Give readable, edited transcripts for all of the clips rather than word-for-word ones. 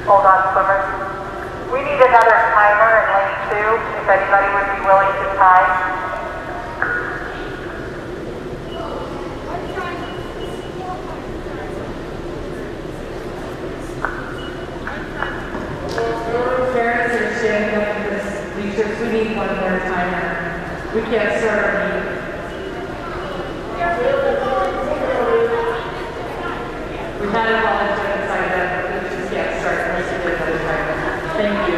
Hold on, swimmers. We need another timer in lane 2, if anybody would be willing to time. Parents are standing up in this bleachers. We need one more timer. We can't start our meeting. We've had a volunteer inside that, but we just can't start unless we get another timer. Thank you.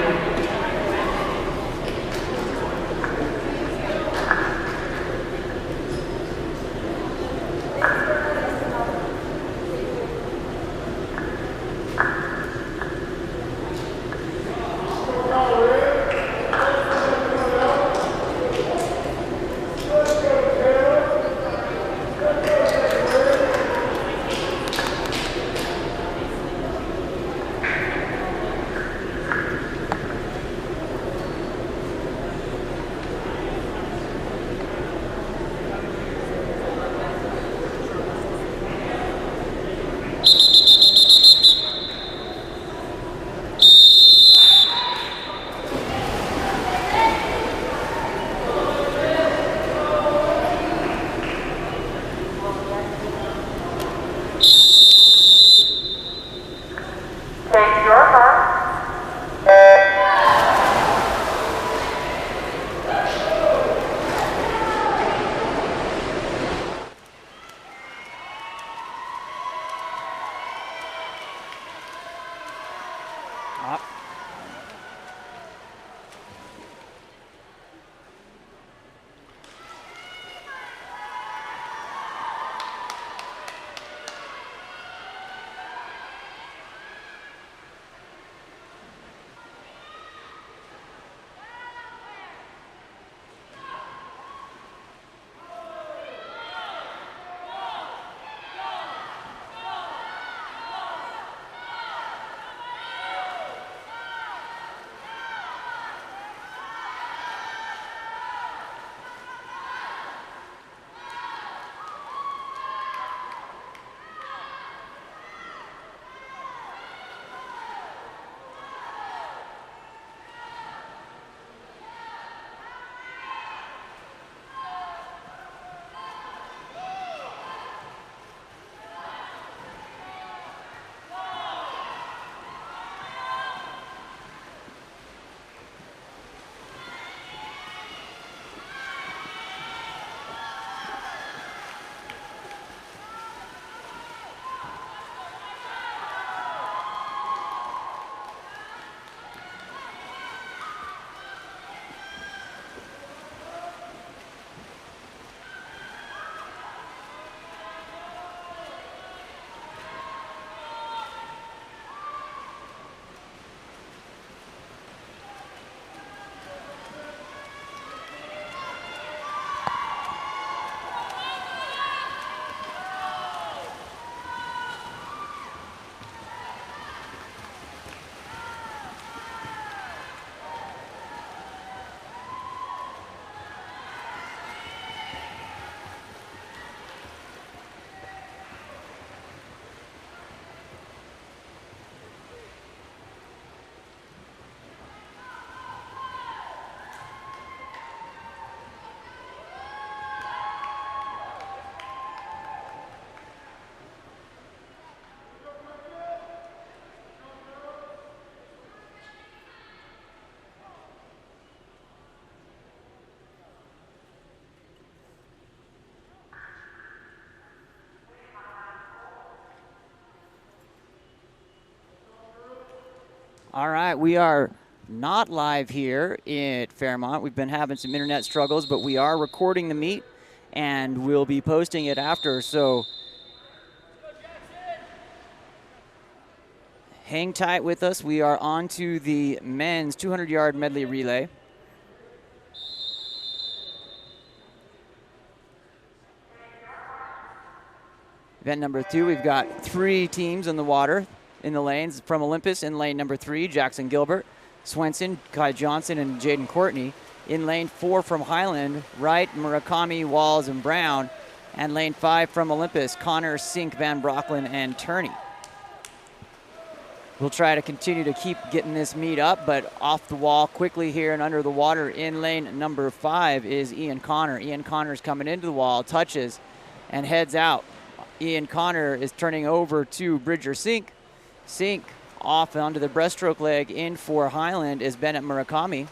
All right, we are not live here at Fairmont. We've been having some internet struggles, but we are recording the meet, and we'll be posting it after. So hang tight with us. We are on to the men's 200-yard medley relay. Event number 2, we've got 3 teams in the water in the lanes. From Olympus in lane number 3, Jackson Gilbert, Swenson, Kai Johnson, and Jaden Courtney. In lane 4 from Highland, Wright, Murakami, Walls, and Brown. And lane 5 from Olympus, Connor, Sink, Van Brocklin, and Turney. We'll try to continue to keep getting this meet up, but off the wall quickly here and under the water in lane number 5 is Ian Connor. Ian Connor's coming into the wall, touches, and heads out. Ian Connor is turning over to Bridger Sink. Sink off onto the breaststroke leg. In for Highland is Bennett Murakami.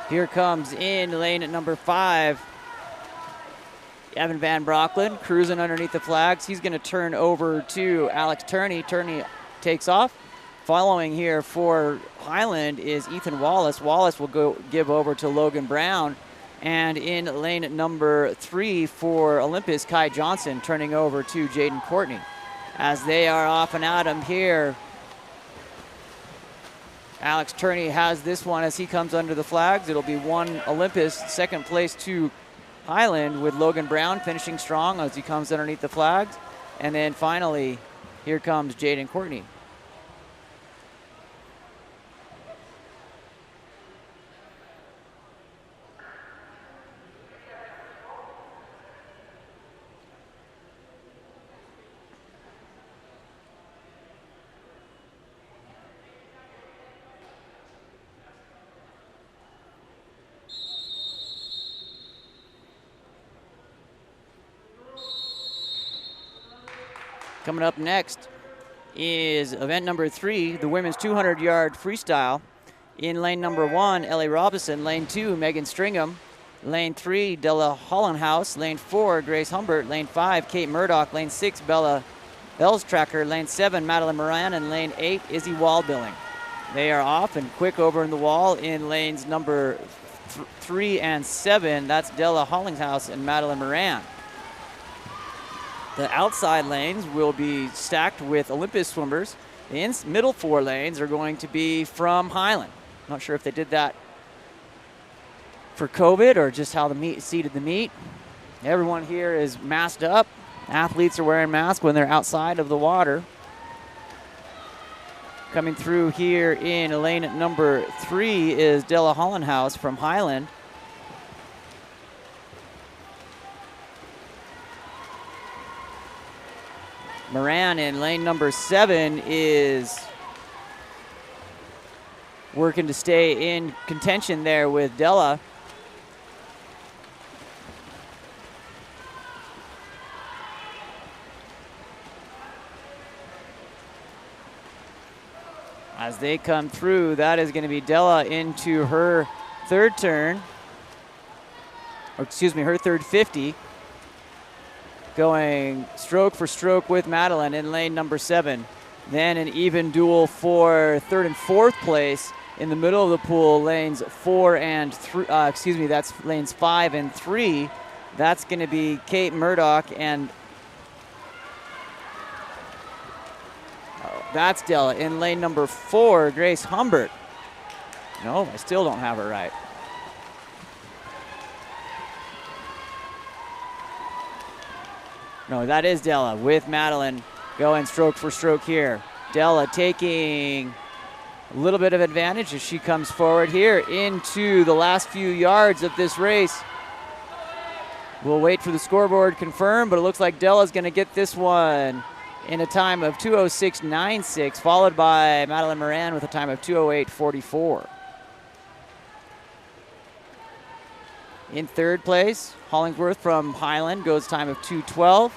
Here comes in lane at number 5, Evan Van Brockland, cruising underneath the flags. He's going to turn over to Alex Turney. Turney takes off. Following here for Highland is Ethan Wallace. Wallace will go give over to Logan Brown. And in lane at number 3 for Olympus, Kai Johnson turning over to Jaden Courtney. As they are off and at him here, Alex Turney has this one as he comes under the flags. It'll be 1 Olympus, second place to Highland, with Logan Brown finishing strong as he comes underneath the flags. And then finally, here comes Jaden Courtney. Coming up next is event number 3, the women's 200-yard freestyle. In lane number 1, Ellie Robinson. Lane 2, Megan Stringham. Lane 3, Della Hollenhaus. Lane 4, Grace Humbert. Lane 5, Kate Murdoch. Lane 6, Bella Bellstracker. Lane 7, Madeline Moran. And lane 8, Izzy Wallbilling. They are off and quick over in the wall in lanes number 3 and 7. That's Della Hollenhaus and Madeline Moran. The outside lanes will be stacked with Olympus swimmers. The middle 4 lanes are going to be from Highland. Not sure if they did that for COVID or just how the meet seeded the meet. Everyone here is masked up. Athletes are wearing masks when they're outside of the water. Coming through here in lane number 3 is Della Hollenhaus from Highland. Moran in lane number 7 is working to stay in contention there with Della. As they come through, that is going to be Della into her third turn, or excuse me, her third 50. Going stroke for stroke with Madeline in lane number 7. Then an even duel for third and fourth place in the middle of the pool, lanes 4 and 3, that's lanes 5 and 3. That's going to be Kate Murdoch and that's Della. In lane number 4, Grace Humbert. No, I still don't have it right. No, that is Della with Madeline going stroke for stroke here. Della taking a little bit of advantage as she comes forward here into the last few yards of this race. We'll wait for the scoreboard to confirm, but it looks like Della's going to get this one in a time of 2:06.96, followed by Madeline Moran with a time of 2:08.44. In third place, Hollingsworth from Highland goes time of 2:12,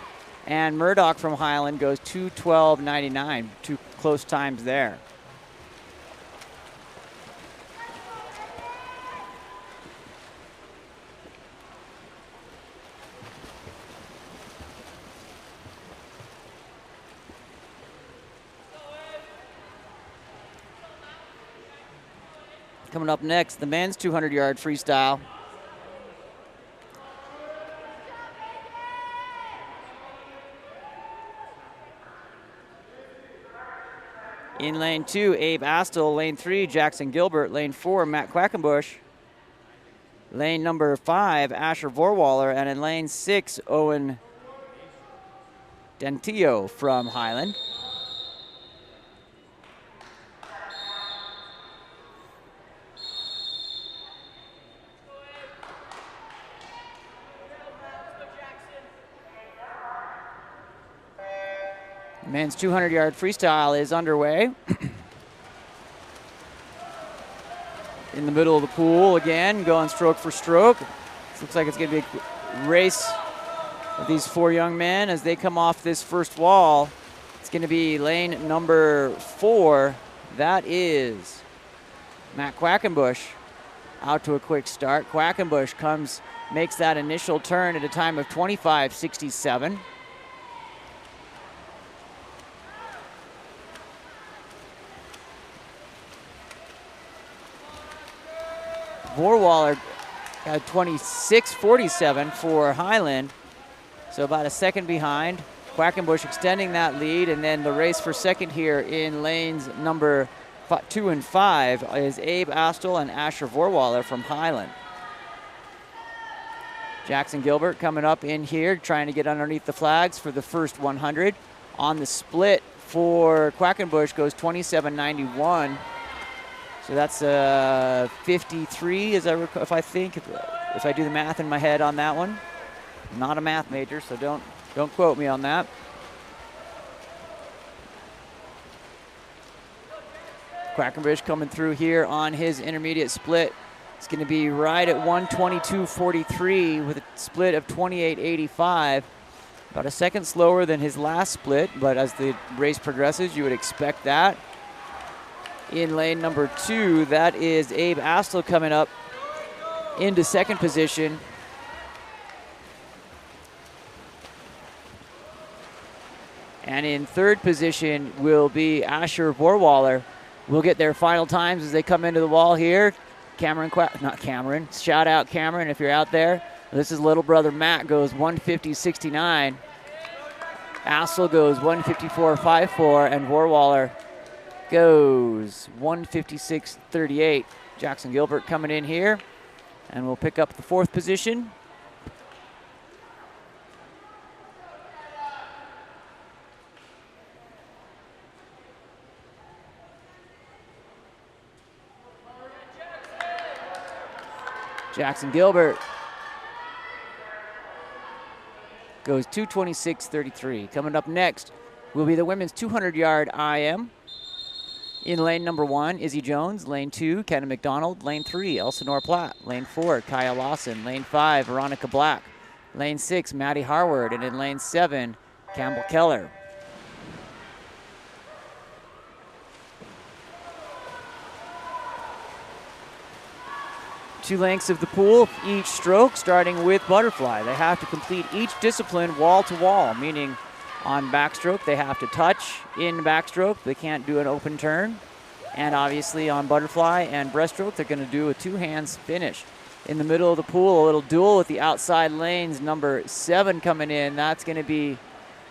and Murdoch from Highland goes 2:12.99. Two close times there. Coming up next, the men's 200-yard freestyle. In lane 2, Abe Astle. Lane 3, Jackson Gilbert. Lane 4, Matt Quackenbush. Lane number 5, Asher Vorwaller. And in lane 6, Owen Dentillo from Highland. Men's 200-yard freestyle is underway. In the middle of the pool again, going stroke for stroke. Looks like it's going to be a race of these 4 young men as they come off this first wall. It's going to be lane number 4. That is Matt Quackenbush out to a quick start. Quackenbush makes that initial turn at a time of 25:67. Vorwaller had 26:47 for Highland, so about a second behind. Quackenbush extending that lead, and then the race for second here in lanes number 2 and 5 is Abe Astle and Asher Vorwaller from Highland. Jackson Gilbert coming up in here, trying to get underneath the flags for the first 100. On the split for Quackenbush goes 27:91. So that's 53, if I do the math in my head on that one. I'm not a math major, so don't quote me on that. Quackenbush coming through here on his intermediate split. It's going to be right at 1:22:43 with a split of 28:85. About a second slower than his last split, but as the race progresses, you would expect that. In lane number 2, that is Abe Astle coming up into second position. And in third position will be Asher Vorwaller. We'll get their final times as they come into the wall here. Shout out Cameron if you're out there. This is little brother Matt, goes 1:50:69. Astle goes 1:54:54, and Vorwaller goes 1:56:38. Jackson Gilbert coming in here, and we'll pick up the 4th position. Jackson Gilbert goes 2:26:33. Coming up next will be the women's 200-yard IM. In lane number 1, Izzy Jones. Lane 2, Kenna McDonald. Lane 3, Elsinore Platt. Lane 4, Kaya Lawson. Lane 5, Veronica Black. Lane 6, Maddie Harward. And in lane 7, Campbell Keller. Two lengths of the pool, each stroke, starting with butterfly. They have to complete each discipline wall to wall, meaning on backstroke, they have to touch in backstroke. They can't do an open turn. And obviously on butterfly and breaststroke, they're going to do a 2-hands finish. In the middle of the pool, a little duel with the outside lanes. Number 7 coming in. That's going to be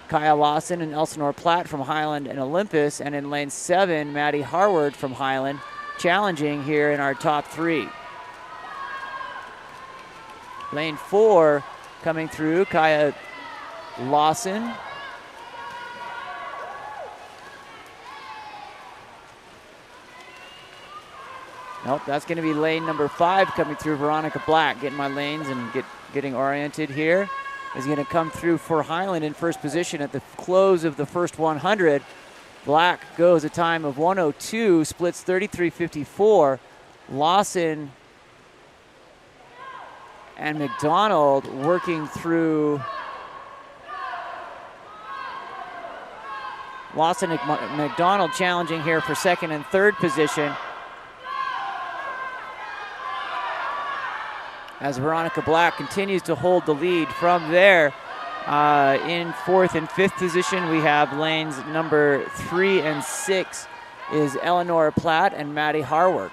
Kaya Lawson and Elsinore Platt from Highland and Olympus. And in lane 7, Maddie Harward from Highland, challenging here in our top 3. Lane 4 coming through, Kaya Lawson. Nope, that's going to be lane number 5 coming through, Veronica Black. Getting my lanes and getting oriented here. Is going to come through for Highland in first position at the close of the first 100. Black goes a time of 1:02, splits 33:54. Lawson and McDonald working through. Lawson and McDonald challenging here for second and third position. As Veronica Black continues to hold the lead from there. In fourth and fifth position, we have lanes number 3 and 6 is Eleanor Platt and Maddie Harward.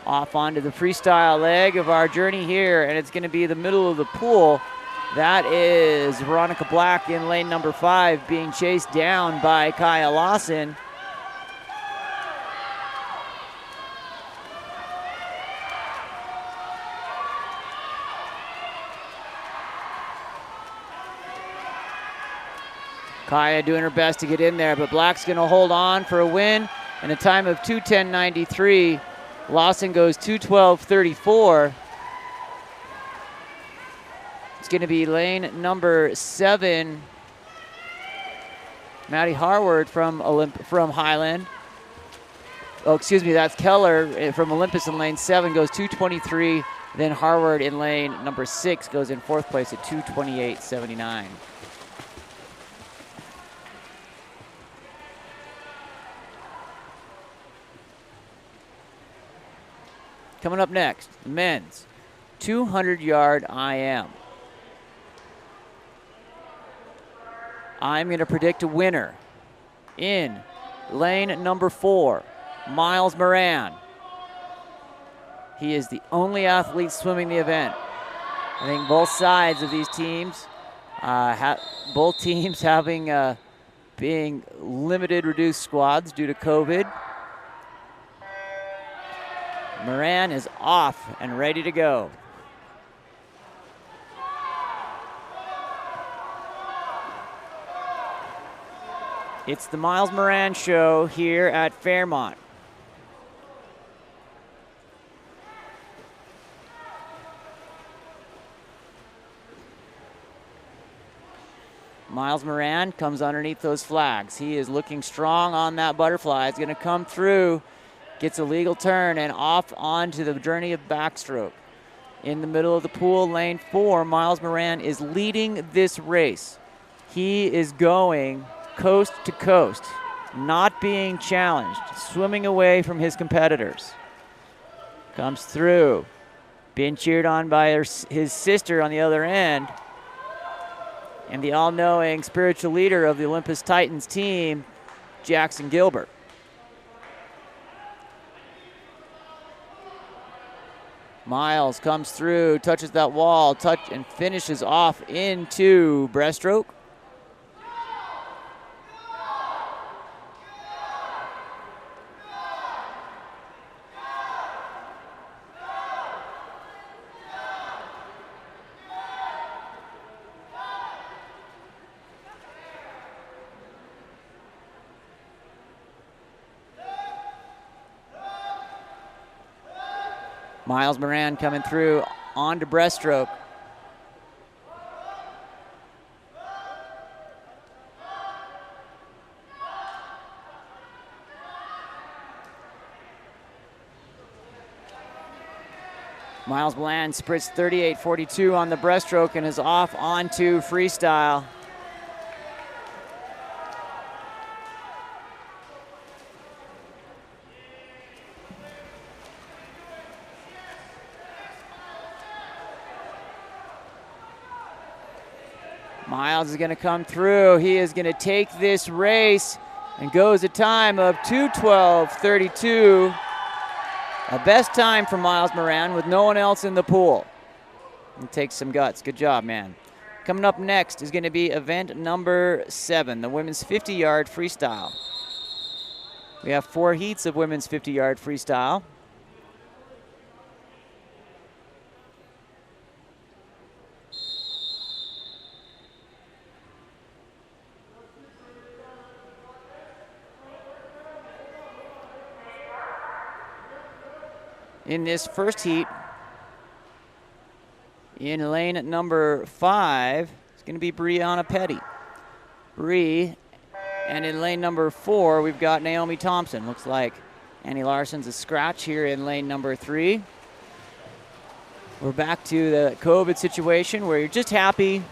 off onto the freestyle leg of our journey here, and it's going to be the middle of the pool. That is Veronica Black in lane number 5 being chased down by Kaya Lawson. Kaya doing her best to get in there, but Black's going to hold on for a win and a time of 2:10.93. Lawson goes 2:12.34. It's going to be lane number 7. Maddie Harward from Highland. Oh, excuse me, that's Keller from Olympus in lane 7 goes 2:23. Then Harward in lane number 6 goes in 4th place at 2:28.79. Coming up next, the men's 200-yard IM. I'm going to predict a winner in lane number 4, Miles Moran. He is the only athlete swimming the event. I think both sides of these teams, both teams having being limited, reduced squads due to COVID. Moran is off and ready to go. It's the Miles Moran show here at Fairmont. Miles Moran comes underneath those flags. He is looking strong on that butterfly. It's going to come through, gets a legal turn, and off onto the journey of backstroke. In the middle of the pool, lane 4, Miles Moran is leading this race. He is going coast to coast, not being challenged, swimming away from his competitors. Comes through, being cheered on by his sister on the other end, and the all-knowing spiritual leader of the Olympus Titans team, Jackson Gilbert. Miles comes through, touches that wall, and finishes off into breaststroke. Miles Moran coming through onto breaststroke. Miles Moran sprints 38.42 on the breaststroke and is off onto freestyle. Miles is going to come through. He is going to take this race and goes a time of 2:12.32. A best time for Miles Moran with no one else in the pool. It takes some guts. Good job, man. Coming up next is going to be event number 7, the women's 50-yard freestyle. We have 4 heats of women's 50-yard freestyle. In this first heat, in lane number 5, it's going to be Brianna Petty. And in lane number 4, we've got Naomi Thompson. Looks like Annie Larson's a scratch here in lane number 3. We're back to the COVID situation where you're just happy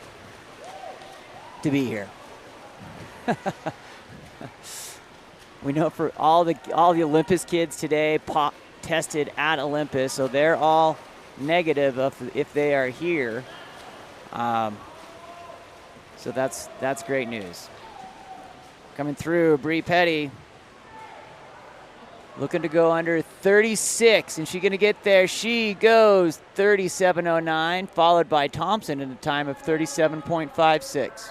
to be here. We know for all the Olympus kids today tested at Olympus, so they're all negative if they are here. So that's great news. Coming through, Bree Petty. Looking to go under 36, and she's going to get there. She goes 37.09, followed by Thompson in a time of 37.56.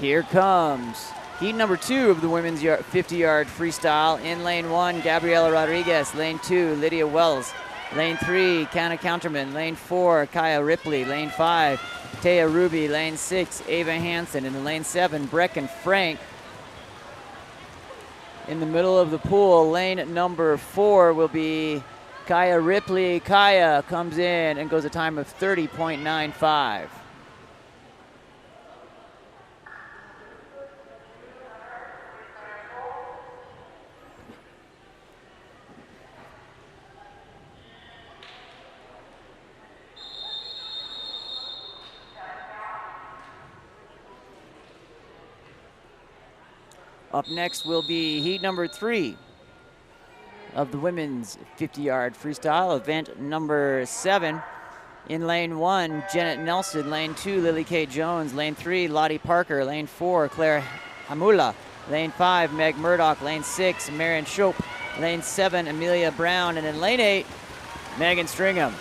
Here comes heat number 2 of the women's 50-yard freestyle. In lane 1, Gabriela Rodriguez. Lane 2, Lydia Wells. Lane 3, Kana Counterman. Lane 4, Kaya Ripley. Lane 5, Taya Ruby. Lane 6, Ava Hansen. And in lane 7, Brecken Frank. In the middle of the pool, lane number 4 will be Kaya Ripley. Kaya comes in and goes a time of 30.95. Up next will be heat number 3 of the women's 50-yard freestyle, event number 7. In lane 1, Janet Nelson. Lane 2, Lily Kate Jones. Lane 3, Lottie Parker. Lane 4, Claire Hamula. Lane 5, Meg Murdoch. Lane 6, Marion Shope. Lane 7, Amelia Brown. And in lane 8, Megan Stringham.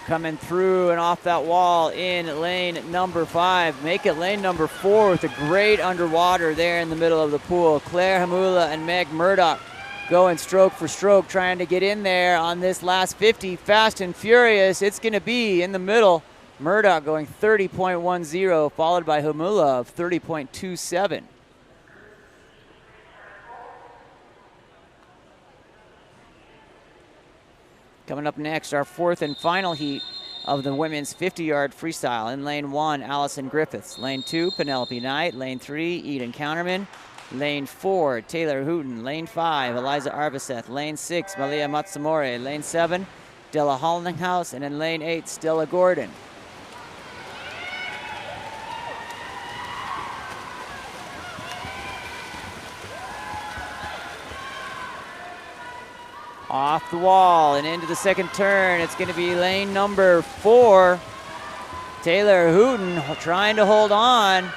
Coming through and off that wall in lane number 5. Make it lane number 4 with a great underwater there in the middle of the pool. Claire Hamula and Meg Murdoch going stroke for stroke, trying to get in there on this last 50. Fast and furious. It's going to be in the middle. Murdoch going 30.10, followed by Hamula of 30.27. Coming up next, our 4th and final heat of the women's 50-yard freestyle. In lane 1, Allison Griffiths. Lane 2, Penelope Knight. Lane 3, Eden Counterman. Lane 4, Taylor Hooten. Lane 5, Eliza Arviseth. Lane 6, Malia Matsumore. Lane 7, Della Hollinghouse. And in lane 8, Stella Gordon. Off the wall and into the second turn. It's going to be lane number 4. Taylor Hooten trying to hold on.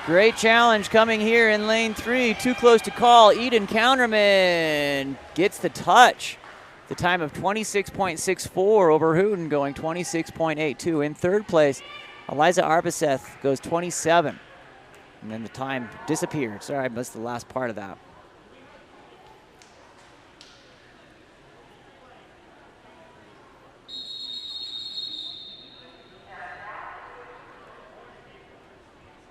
Great challenge coming here in lane 3. Too close to call. Eden Counterman gets the touch. The time of 26.64 over Hooten, going 26.82. In third place, Eliza Arbiseth goes 27. And then the time disappeared. Sorry, I missed the last part of that.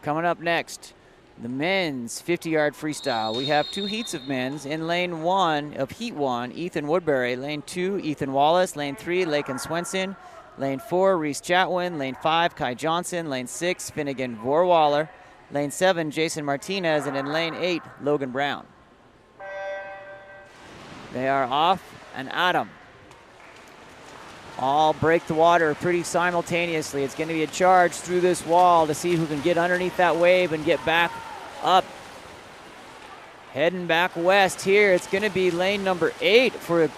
Coming up next, the men's 50-yard freestyle. We have 2 heats of men's. In lane 1 of heat 1, Ethan Woodbury. Lane 2, Ethan Wallace. Lane 3, Lakin Swenson. Lane 4, Reese Chatwin. Lane 5, Kai Johnson. Lane 6, Finnegan Vorwaller. Lane 7, Jason Martinez. And in lane 8, Logan Brown. They are off and at 'em. All break the water pretty simultaneously. It's going to be a charge through this wall to see who can get underneath that wave and get back up. Heading back west here. It's going to be lane number 8 for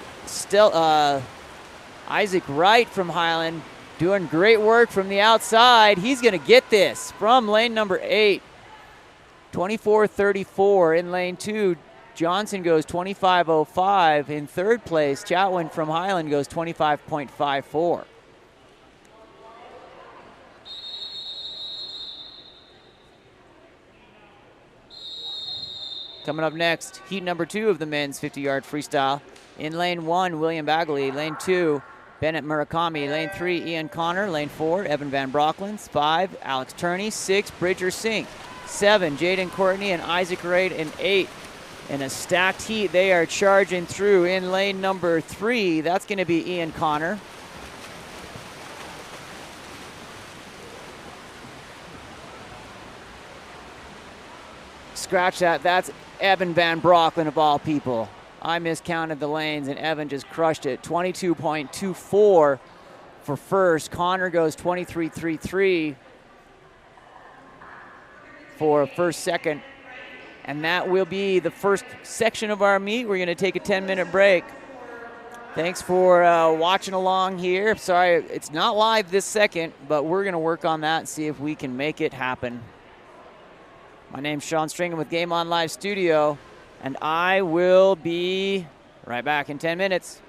Isaac Wright from Highland. Doing great work from the outside. He's going to get this from lane number 8. 24.34 in lane 2. Johnson goes 25.05. In third place, Chatwin from Highland goes 25.54. Coming up next, heat number 2 of the men's 50-yard freestyle. In lane 1, William Bagley. Lane 2, Bennett Murakami. Lane 3, Ian Connor. Lane 4, Evan Van Brocklands. 5, Alex Turney. 6, Bridger Sink. 7, Jaden Courtney and Isaac Wright. And 8, in a stacked heat, they are charging through in lane number 3. That's going to be Ian Connor. Scratch that. That's Evan Van Brocklen of all people. I miscounted the lanes, and Evan just crushed it. 22.24 for first. Connor goes 23.33 for first, second. And that will be the first section of our meet. We're going to take a 10-minute break. Thanks for watching along here. Sorry, it's not live this second, but we're going to work on that and see if we can make it happen. My name's Sean Stringham with Game On Live Studio, and I will be right back in 10 minutes.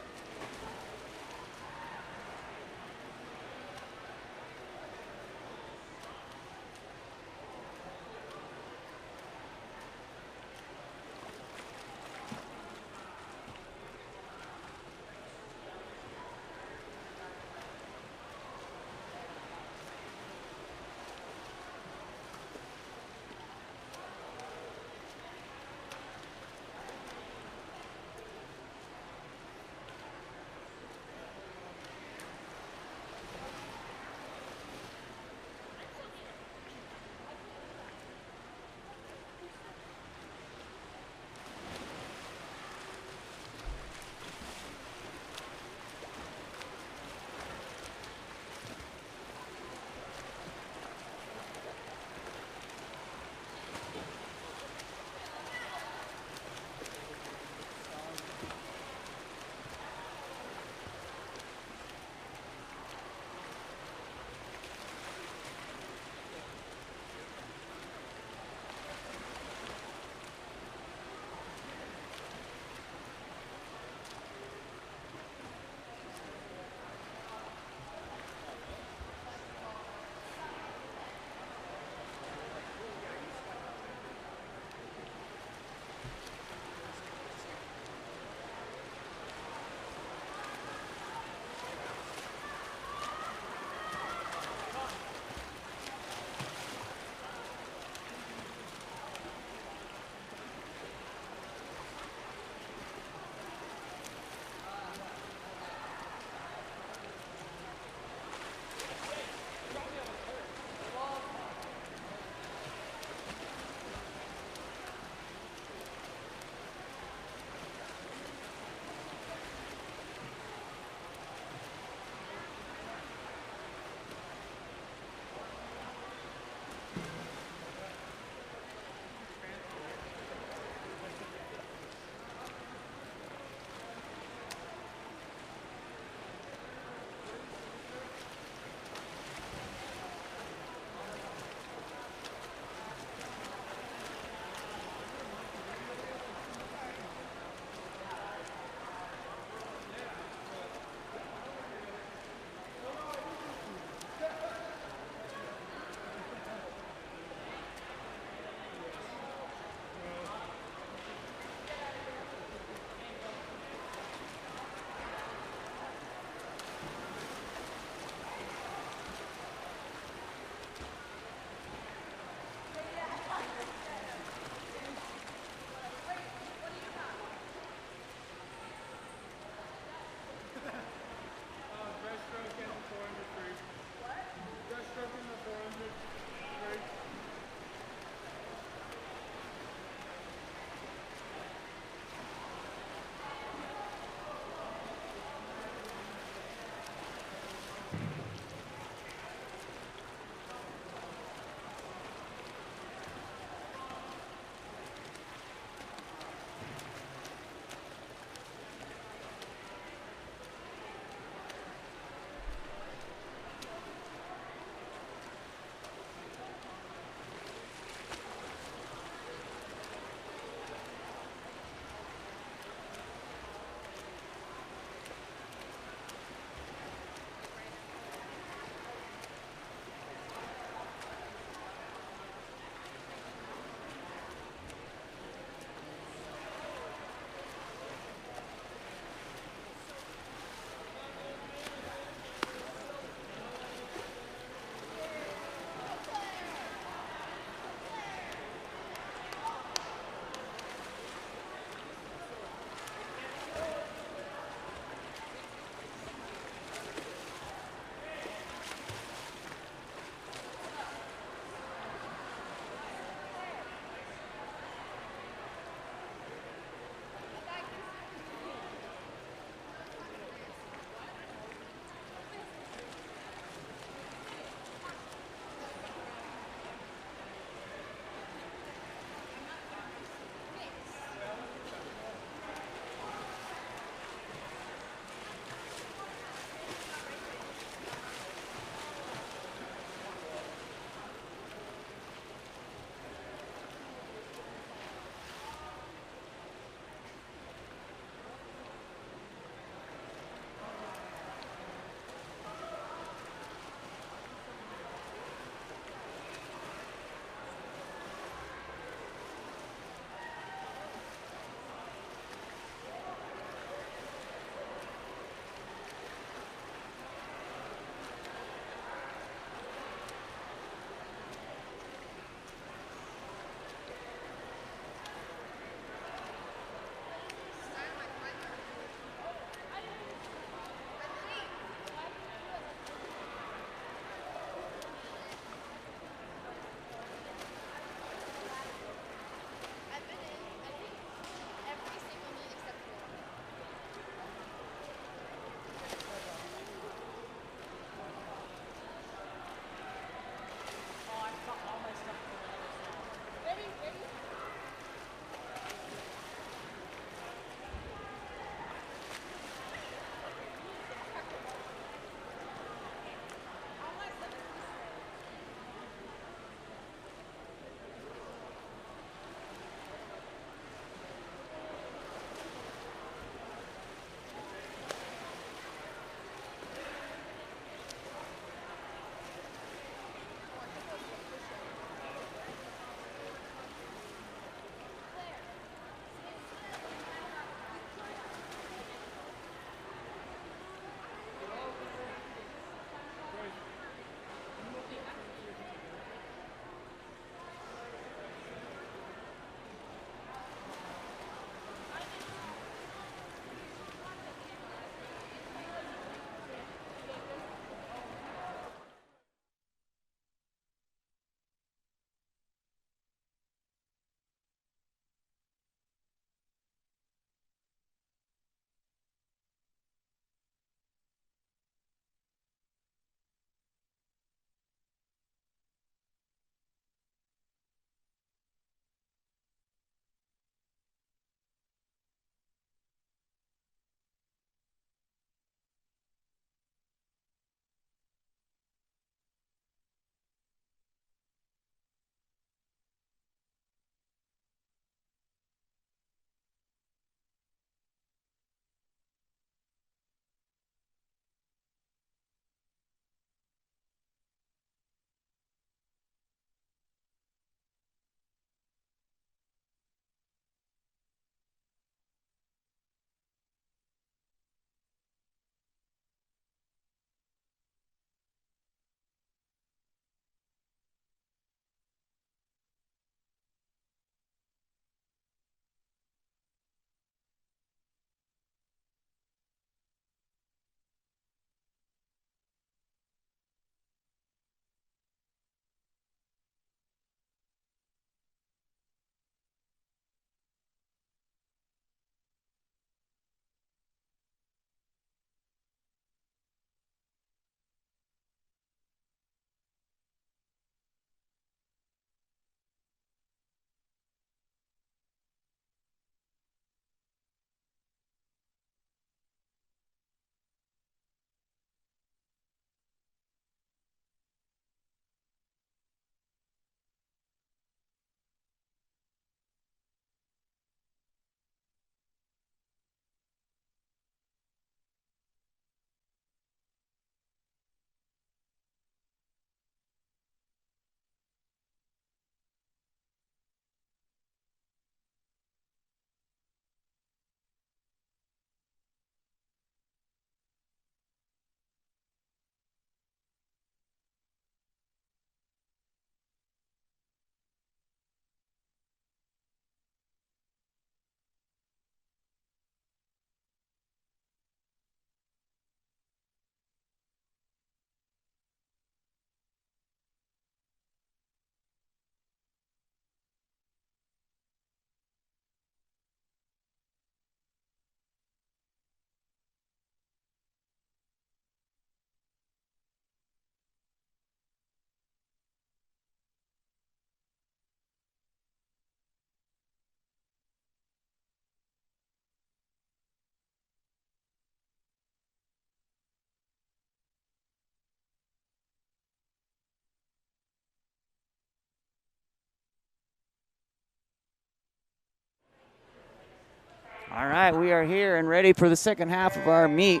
All right, we are here and ready for the second half of our meet.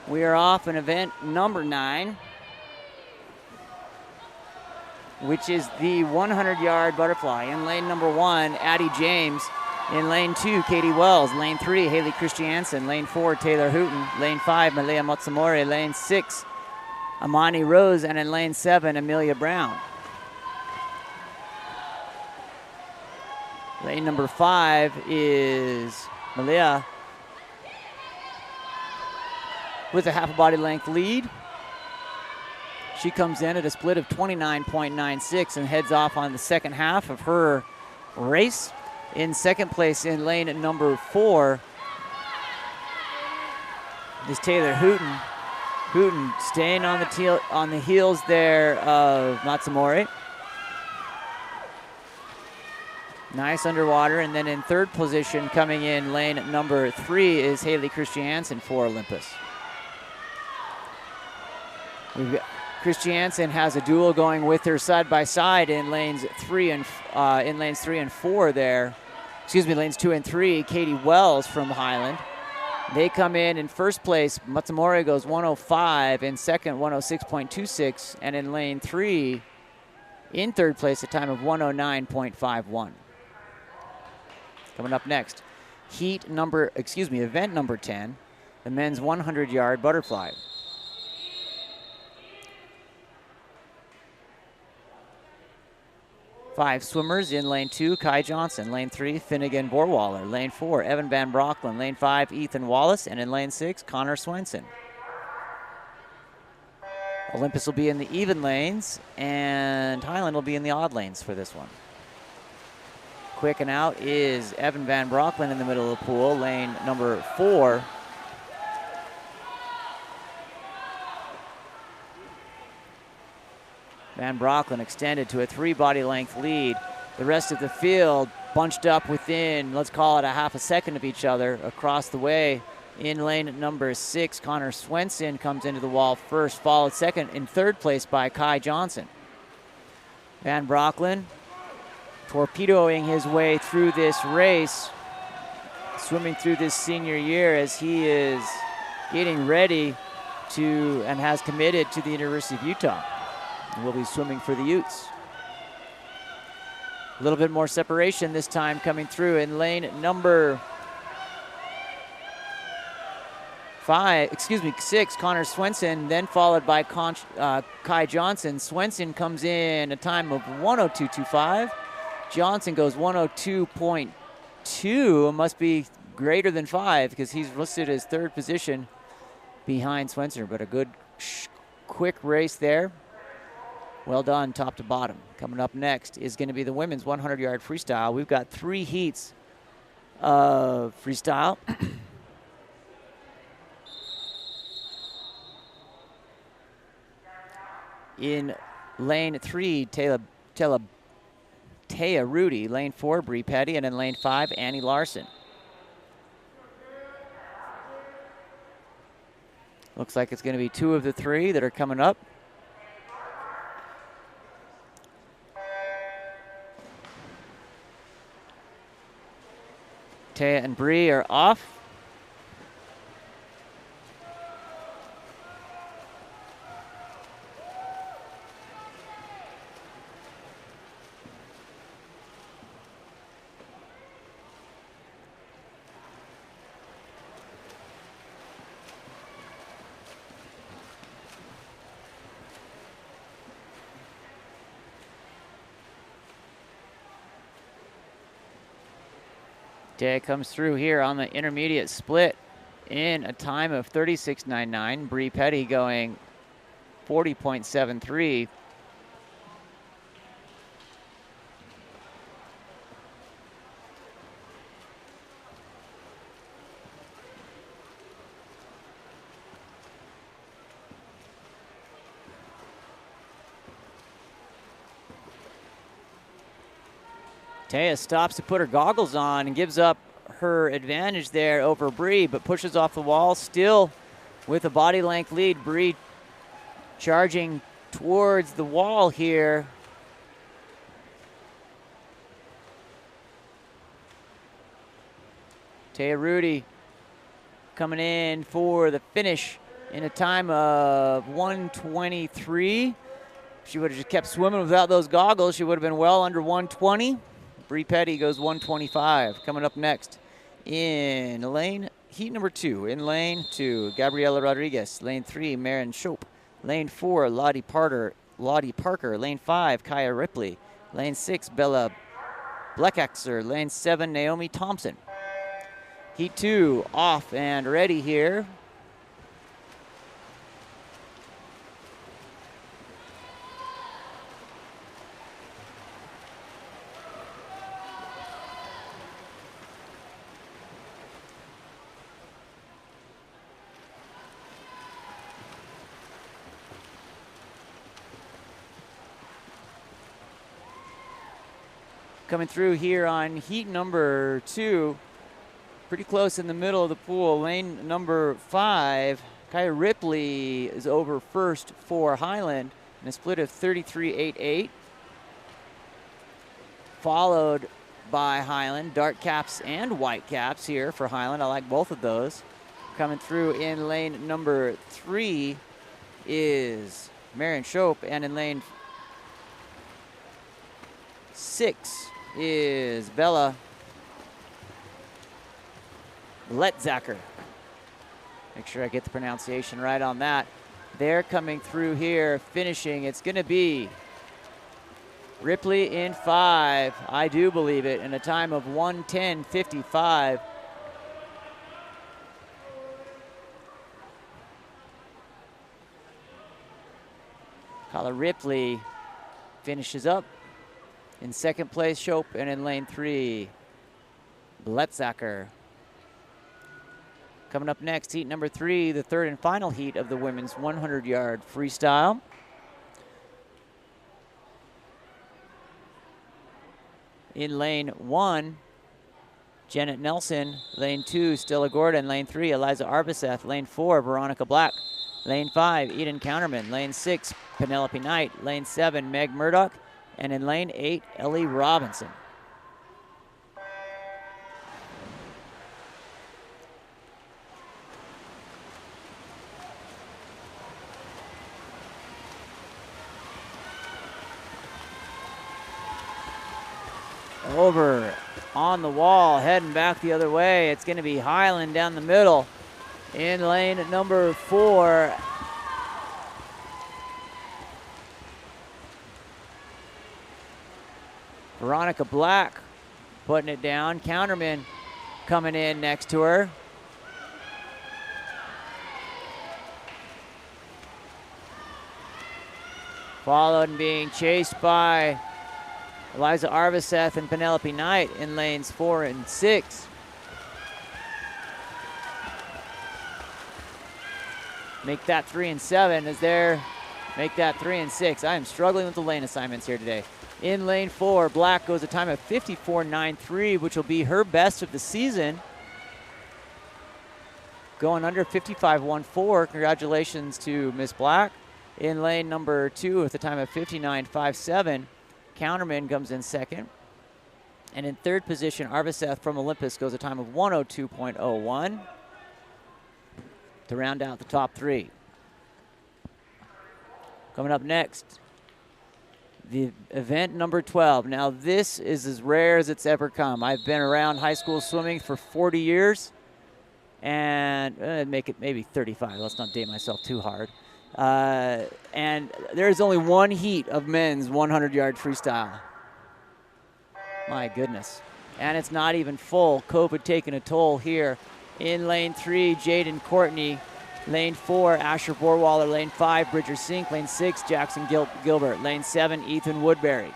We are off in event number 9, which is the 100-yard butterfly. In lane number 1, Addie James. In lane 2, Katie Wells. Lane 3, Haley Christiansen. Lane 4, Taylor Hooten. Lane 5, Malia Matsumori. Lane 6, Amani Rose. And in lane 7, Amelia Brown. Lane number 5 is Malia with a half a body length lead. She comes in at a split of 29.96 and heads off on the second half of her race. In second place in lane number 4 is Taylor Hooten. Hooten staying on the heels there of Matsumori. Nice underwater. And then in third position coming in lane number 3 is Haley Christiansen for Olympus. Christiansen has a duel going with her side by side in lanes 3 and 4 there. Excuse me, lanes 2 and 3. Katie Wells from Highland. They come in first place. Matsumori goes 105. In second, 106.26. And in lane 3, in third place, a time of 109.51. Coming up next, event number 10, the men's 100-yard butterfly. Five swimmers in lane 2, Kai Johnson. Lane 3, Finnegan Borwaller. Lane 4, Evan Van Brocklin. Lane 5, Ethan Wallace. And in lane 6, Connor Swenson. Olympus will be in the even lanes, and Highland will be in the odd lanes for this one. Quick and out is Evan Van Brocklin in the middle of the pool, lane number 4. Van Brocklin extended to a 3-body length lead. The rest of the field bunched up within, let's call it a half a second of each other across the way. In lane number 6, Connor Swenson comes into the wall first, followed second in third place by Kai Johnson. Van Brocklin torpedoing his way through this race, swimming through this senior year as he is getting ready to and has committed to the University of Utah. And will be swimming for the Utes. A little bit more separation this time coming through in lane number 6, Connor Swenson, then followed by Kai Johnson. Swenson comes in a time of 102.25. Johnson goes 102.2, must be greater than 5 because he's listed as third position behind Swenson, but a good quick race there. Well done, top to bottom. Coming up next is going to be the women's 100-yard freestyle. We've got 3 heats of freestyle. In lane 3, Taya Rudy. Lane 4, Bree Petty. And in lane 5, Annie Larson. Looks like it's going to be 2 of the 3 that are coming up. Taya and Bree are off. Taya comes through here on the intermediate split in a time of 36.99. Bree Petty going 40.73. Taya stops to put her goggles on and gives up her advantage there over Bree, but pushes off the wall still with a body length lead. Bree charging towards the wall here. Taya Rudy coming in for the finish in a time of 1:23. She would have just kept swimming without those goggles. She would have been well under 1:20. Bree Petty goes 1:25. Coming up next in lane heat number 2. In lane 2, Gabriela Rodriguez. Lane 3, Marin Shope. Lane 4, Lottie Parker. Lane 5, Kaya Ripley. Lane 6, Bella Bleckexer. Lane 7, Naomi Thompson. Heat 2 off and ready here. Coming through here on heat number 2, pretty close in the middle of the pool. Lane number 5, Kaya Ripley is over first for Highland in a split of 33.88. Followed by Highland, dark caps and white caps here for Highland. I like both of those. Coming through in lane number 3 is Marin Shope, and in lane 6 is Bella Letzacker. Make sure I get the pronunciation right on that. They're coming through here, finishing. It's going to be Ripley in 5, I do believe it, in a time of 1:10.55. Kaya Ripley finishes up in second place, Shope, and in lane 3, Letzacker. Coming up next, heat number 3, the third and final heat of the women's 100-yard freestyle. In lane 1, Janet Nelson. Lane 2, Stella Gordon. Lane 3, Eliza Arbiseth. Lane 4, Veronica Black. Lane 5, Eden Counterman. Lane 6, Penelope Knight. Lane 7, Meg Murdoch. And in lane 8, Ellie Robinson. Over on the wall, heading back the other way. It's going to be Highland down the middle in lane number 4. Veronica Black putting it down. Counterman coming in next to her. Followed and being chased by Eliza Arbiseth and Penelope Knight in lanes 4 and 6. Make that 3 and 7 as they're make that 3 and 6. I am struggling with the lane assignments here today. In lane 4, Black goes a time of 54.93, which will be her best of the season. Going under 55.14. Congratulations to Miss Black. In lane number 2 with a time of 59.57. Counterman comes in second. And in third position, Arbiseth from Olympus goes a time of 102.01 to round out the top 3. Coming up next, the event number 12. Now this is as rare as it's ever come. I've been around high school swimming for 40 years and make it maybe 35. Let's not date myself too hard. And there's only one heat of men's 100-yard freestyle. My goodness. And it's not even full. COVID taking a toll here. In lane 3, Jaden Courtney. Lane 4, Asher Borwaller. Lane 5, Bridger Sink. Lane 6, Jackson Gilbert. Lane 7, Ethan Woodbury.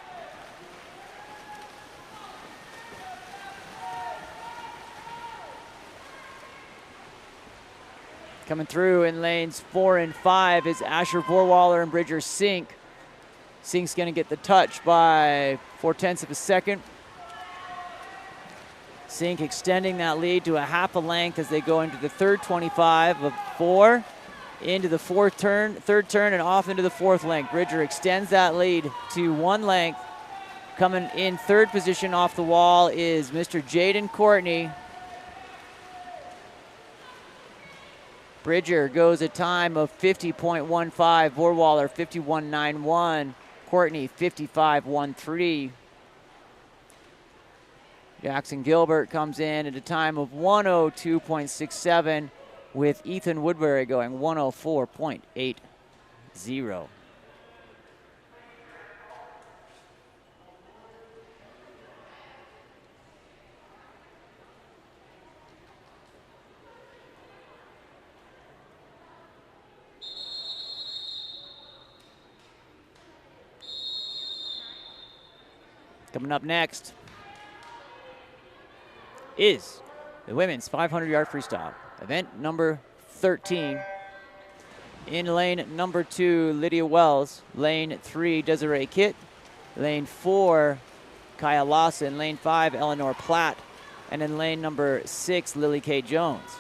Coming through in lanes 4 and 5 is Asher Borwaller and Bridger Sink. Sink's going to get the touch by 0.4 of a second. Sink extending that lead to a half a length as they go into the third 25 of 4, into the third turn, and off into the fourth length. Bridger extends that lead to 1 length. Coming in third position off the wall is Mr. Jaden Courtney. Bridger goes a time of 50.15. Vorwaller 51.91. Courtney 55.13. Jackson Gilbert comes in at a time of 102.67 with Ethan Woodbury going 104.80. Coming up next is the women's 500-yard freestyle, event number 13. In lane number 2, Lydia Wells. Lane 3, Desiree Kitt. Lane 4, Kaya Lawson. Lane 5, Eleanor Platt. And in lane number 6, Lily Kay Jones.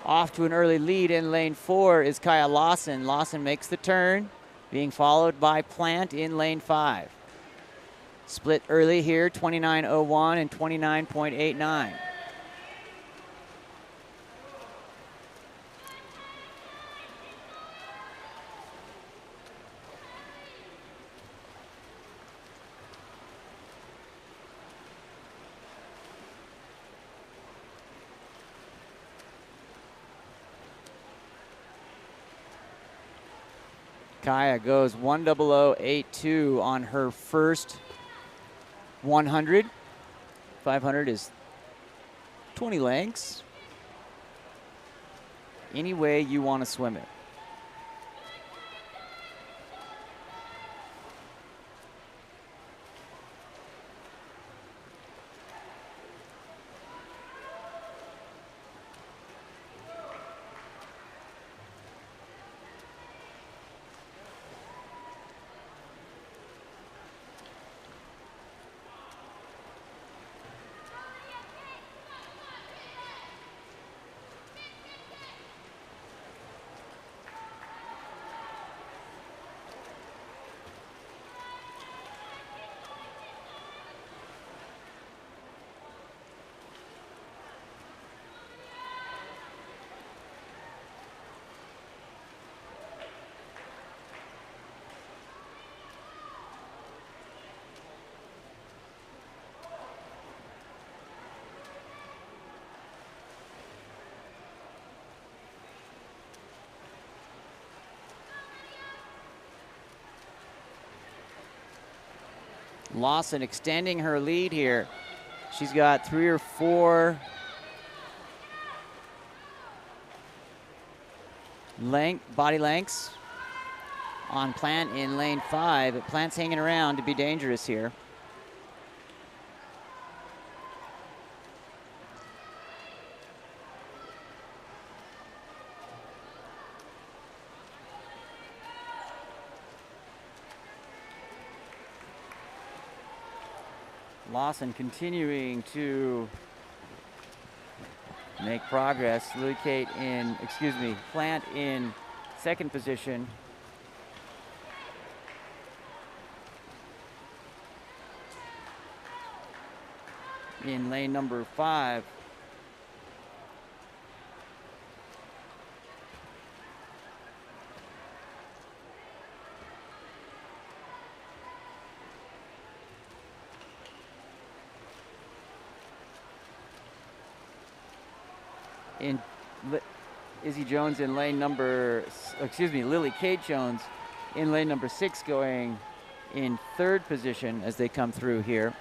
Off to an early lead in lane 4 is Kaya Lawson. Lawson makes the turn, being followed by Plant in lane 5. Split early here, 29.01 and 29.89. Kaya goes 1:00.82 on her first 100. 500 is 20 lengths. Any way you want to swim it. Lawson extending her lead here. She's got 3 or 4 body lengths on Plant in lane 5. But Plant's hanging around to be dangerous here. Lawson continuing to make progress. Plant in second position. In lane number 5. In Izzy Jones in lane number, Lily Kate Jones in lane number 6 going in third position as they come through here.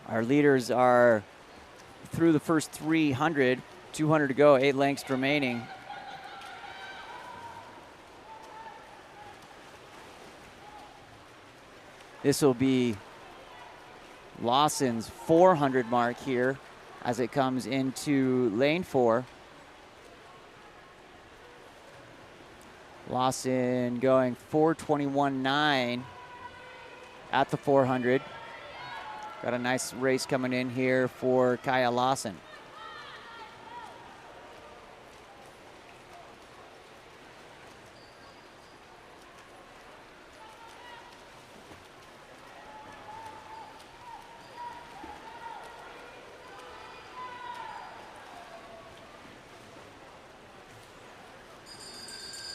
Our leaders are through the first 300, 200 to go, 8 lengths remaining. This will be Lawson's 400 mark here as it comes into lane 4. Lawson going 4:21.9 at the 400. Got a nice race coming in here for Kaya Lawson.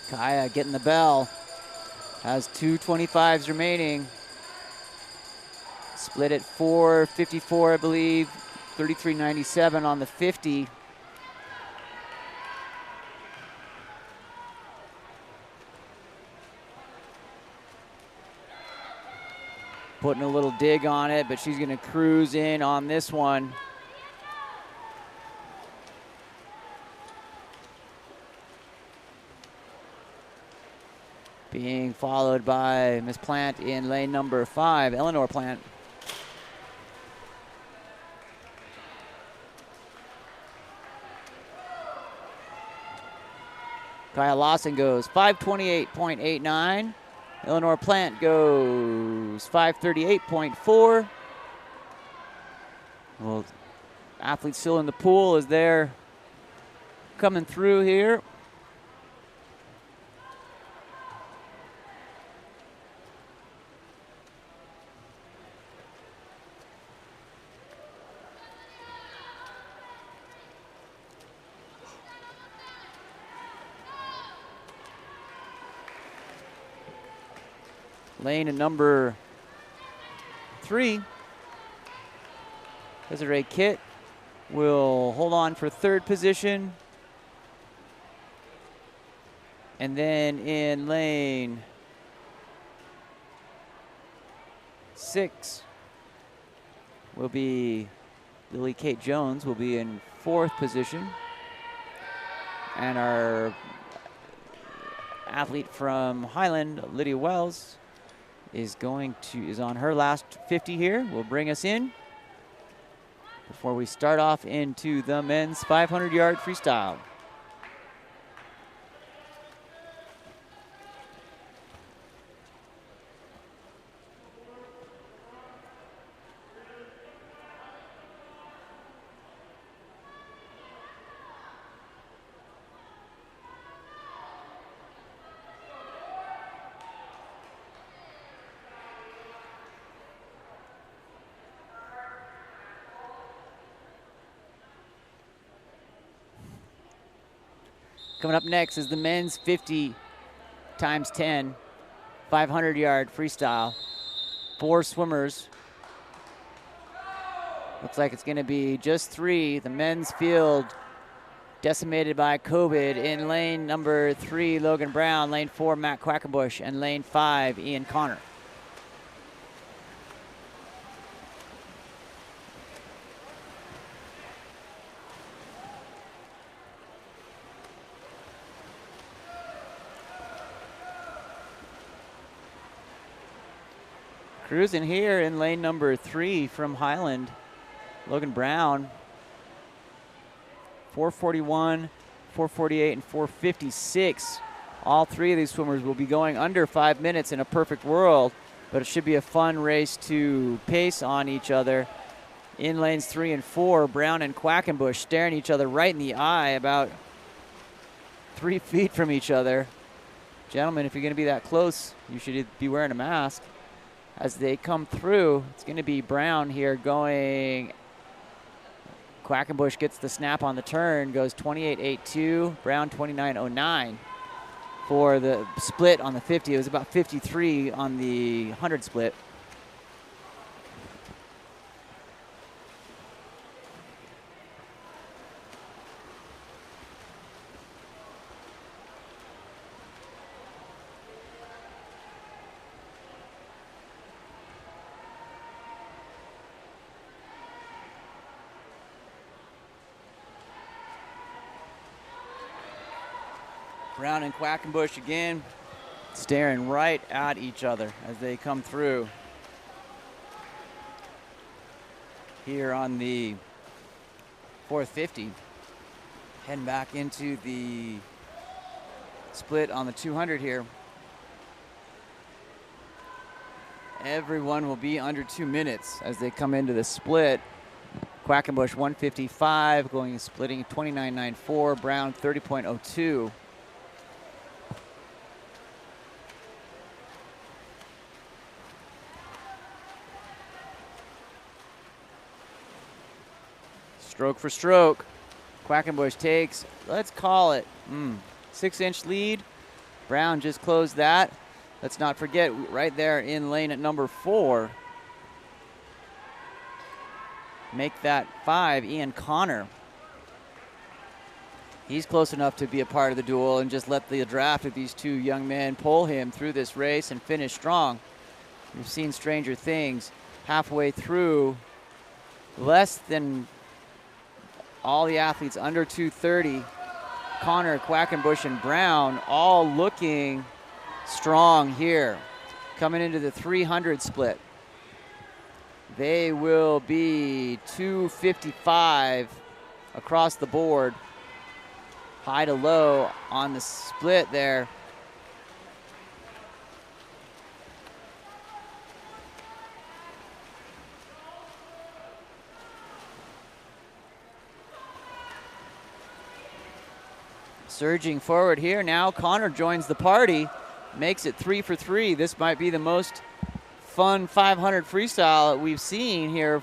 Kaya getting the bell. Has 2:25s remaining. Split at 4:54, I believe. 33.97 on the 50. Putting a little dig on it, but she's going to cruise in on this one. Being followed by Miss Plant in lane number 5, Eleanor Plant. Kaya Lawson goes 5:28.89. Eleanor Plant goes 5:38.4. Well, athletes still in the pool as they're coming through here. Lane and number 3, Desiree Kitt will hold on for 3rd position. And then in lane 6 will be Lily Kate Jones will be in 4th position. And our athlete from Highland, Lydia Wells, is on her last 50 here. Will bring us in before we start off into the men's 500-yard freestyle. Coming up next is the men's 50 times 10, 500-yard freestyle. 4 swimmers. Looks like it's going to be just 3. The men's field decimated by COVID. In lane number 3, Logan Brown. Lane 4, Matt Quackenbush. And lane 5, Ian Connor. Cruising here in lane number 3 from Highland, Logan Brown. 4:41, 4:48, and 4:56. All 3 of these swimmers will be going under 5 minutes in a perfect world, but it should be a fun race to pace on each other. In lanes 3 and 4, Brown and Quackenbush staring each other right in the eye, about 3 feet from each other. Gentlemen, if you're going to be that close, you should be wearing a mask. As they come through, it's going to be Brown here going. Quackenbush gets the snap on the turn, goes 28.82. Brown 29.09 for the split on the 50. It was about 53 on the 100 split. Brown and Quackenbush again staring right at each other as they come through here on the 450. Heading back into the split on the 200 here. Everyone will be under 2 minutes as they come into the split. Quackenbush 155, going splitting 29.94. Brown 30.02. Stroke for stroke. Quackenbush takes, let's call it, 6-inch lead. Brown just closed that. Let's not forget, right there in lane at number 4. Make that 5, Ian Connor. He's close enough to be a part of the duel and just let the draft of these two young men pull him through this race and finish strong. We've seen stranger things. Halfway through, less than all the athletes under 230, Connor, Quackenbush, and Brown all looking strong here. Coming into the 300 split. They will be 255 across the board. High to low on the split there. Surging forward here now, Connor joins the party, makes it 3 for 3. This might be the most fun 500 freestyle that we've seen here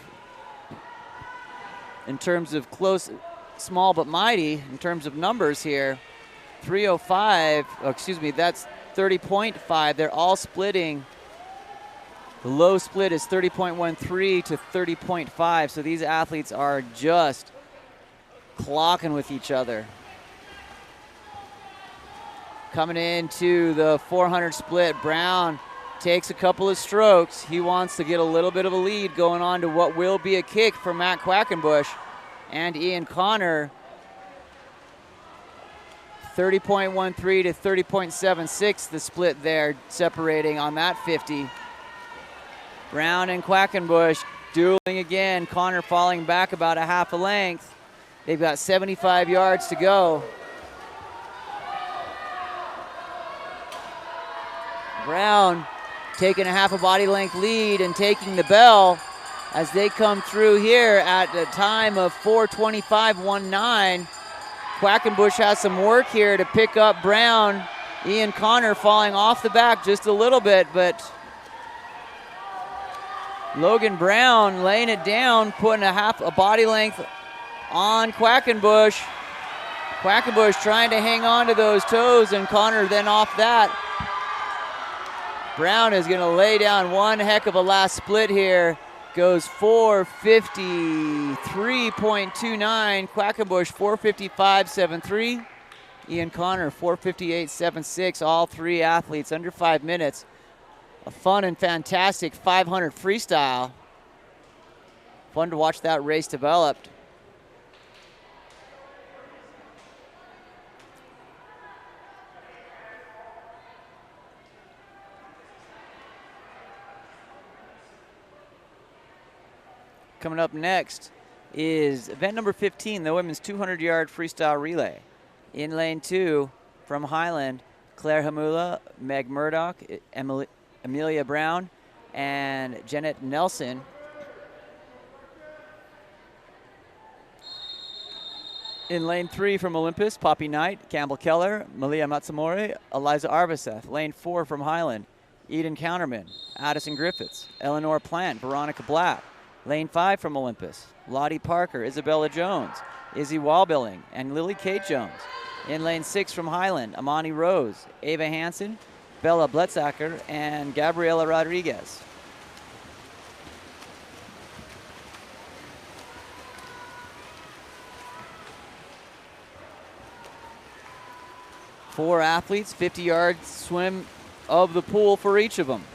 in terms of close, small but mighty, in terms of numbers here. 305, oh, excuse me, that's 30.5. They're all splitting. The low split is 30.13 to 30.5, so these athletes are just clocking with each other. Coming into the 400 split, Brown takes a couple of strokes. He wants to get a little bit of a lead going on to what will be a kick for Matt Quackenbush and Ian Connor. 30.13 to 30.76, the split there separating on that 50. Brown and Quackenbush dueling again. Connor falling back about a half a length. They've got 75 yards to go. Brown taking a half a body length lead and taking the bell as they come through here at a time of 4:25.19. Quackenbush has some work here to pick up Brown. Ian Connor falling off the back just a little bit, but Logan Brown laying it down, putting a body length on Quackenbush. Quackenbush trying to hang on to those toes, and Connor then off that. Brown is going to lay down one heck of a last split here. Goes 4:53.29. Quackenbush 4:55.73. Ian Connor 4:58.76. All three athletes under 5 minutes. A fun and fantastic 500 freestyle. Fun to watch that race develop. Coming up next is event number 15, the women's 200-yard freestyle relay. In lane 2 from Highland, Claire Hamula, Meg Murdoch, Amelia Brown, and Janet Nelson. In lane 3 from Olympus, Poppy Knight, Campbell Keller, Malia Matsumori, Eliza Arviseth. Lane 4 from Highland, Eden Counterman, Addison Griffiths, Eleanor Plant, Veronica Black. Lane 5 from Olympus, Lottie Parker, Isabella Jones, Izzy Walbilling, and Lily Kate Jones. In lane 6 from Highland, Amani Rose, Ava Hansen, Bella Bletzacker, and Gabriela Rodriguez. Four athletes, 50-yard swim of the pool for each of them.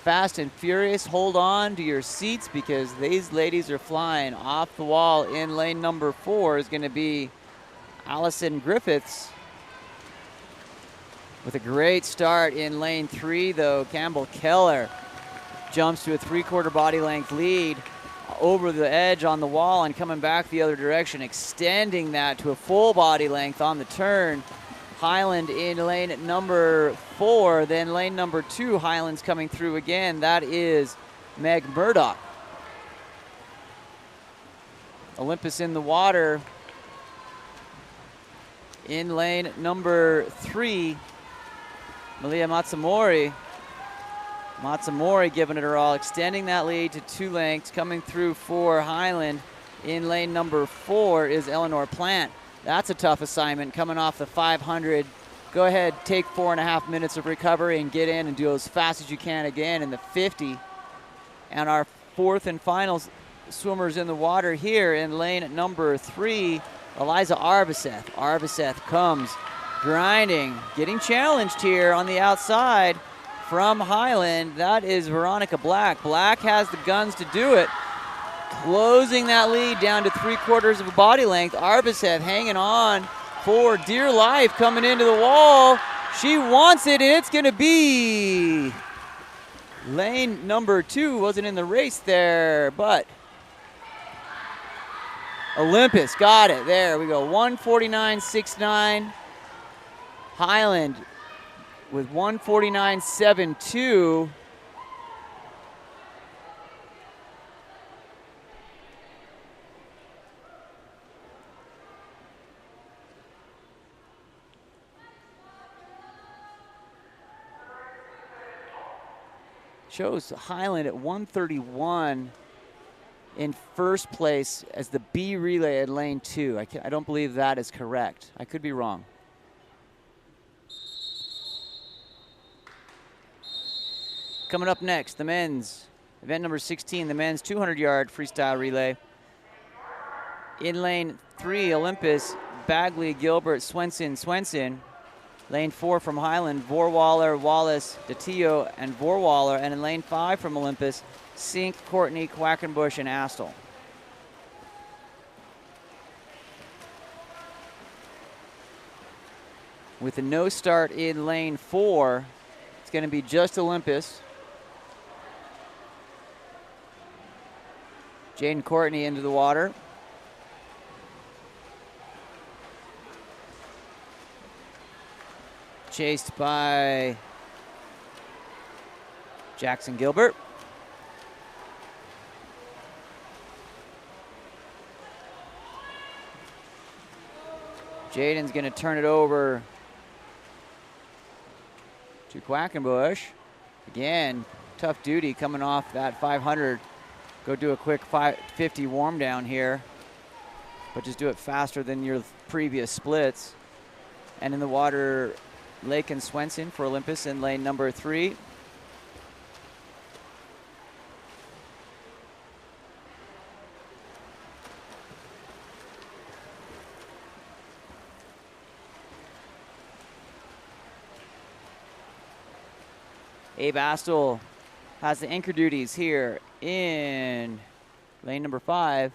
Fast and furious, hold on to your seats because these ladies are flying off the wall. In lane number 4 is going to be Allison Griffiths with a great start. In lane 3, though, Campbell Keller jumps to a 3/4 body length lead over the edge on the wall and coming back the other direction, extending that to a full body length on the turn. Highland in lane number 4, then lane number 2, Highland's coming through again. That is Meg Murdoch. Olympus in the water in lane number 3, Malia Matsumori. Matsumori giving it her all, extending that lead to 2 lengths, coming through for Highland. In lane number 4 is Eleanor Plant. That's a tough assignment coming off the 500. Go ahead, take 4.5 minutes of recovery and get in and do as fast as you can again in the 50. And our 4th and final swimmers in the water here in lane number 3, Eliza Arbiseth. Arbiseth comes grinding, getting challenged here on the outside from Highland. That is Veronica Black. Black has the guns to do it. Closing that lead down to 3/4 of a body length. Arbiseth hanging on for dear life, coming into the wall. She wants it, and it's going to be lane number 2. Wasn't in the race there, but Olympus got it. There we go. 1:49.69. Highland with 1:49.72. Shows Highland at 1:31 in first place as the B relay at lane 2. I don't believe that is correct. I could be wrong. Coming up next, the men's event number 16, the men's 200-yard freestyle relay. In lane 3, Olympus, Bagley, Gilbert, Swenson. Lane 4 from Highland, Vorwaller, Wallace, DeTio, and Vorwaller. And in lane 5 from Olympus, Sink, Courtney, Quackenbush, and Astle. With a no start in lane 4, it's going to be just Olympus. Jaden Courtney into the water. Chased by Jackson Gilbert. Jaden's going to turn it over to Quackenbush. Again, tough duty coming off that 500. Go do a quick 550 warm down here, but just do it faster than your previous splits. And in the water, Lake and Swenson for Olympus in lane number 3. Abe Astle has the anchor duties here in lane number 5.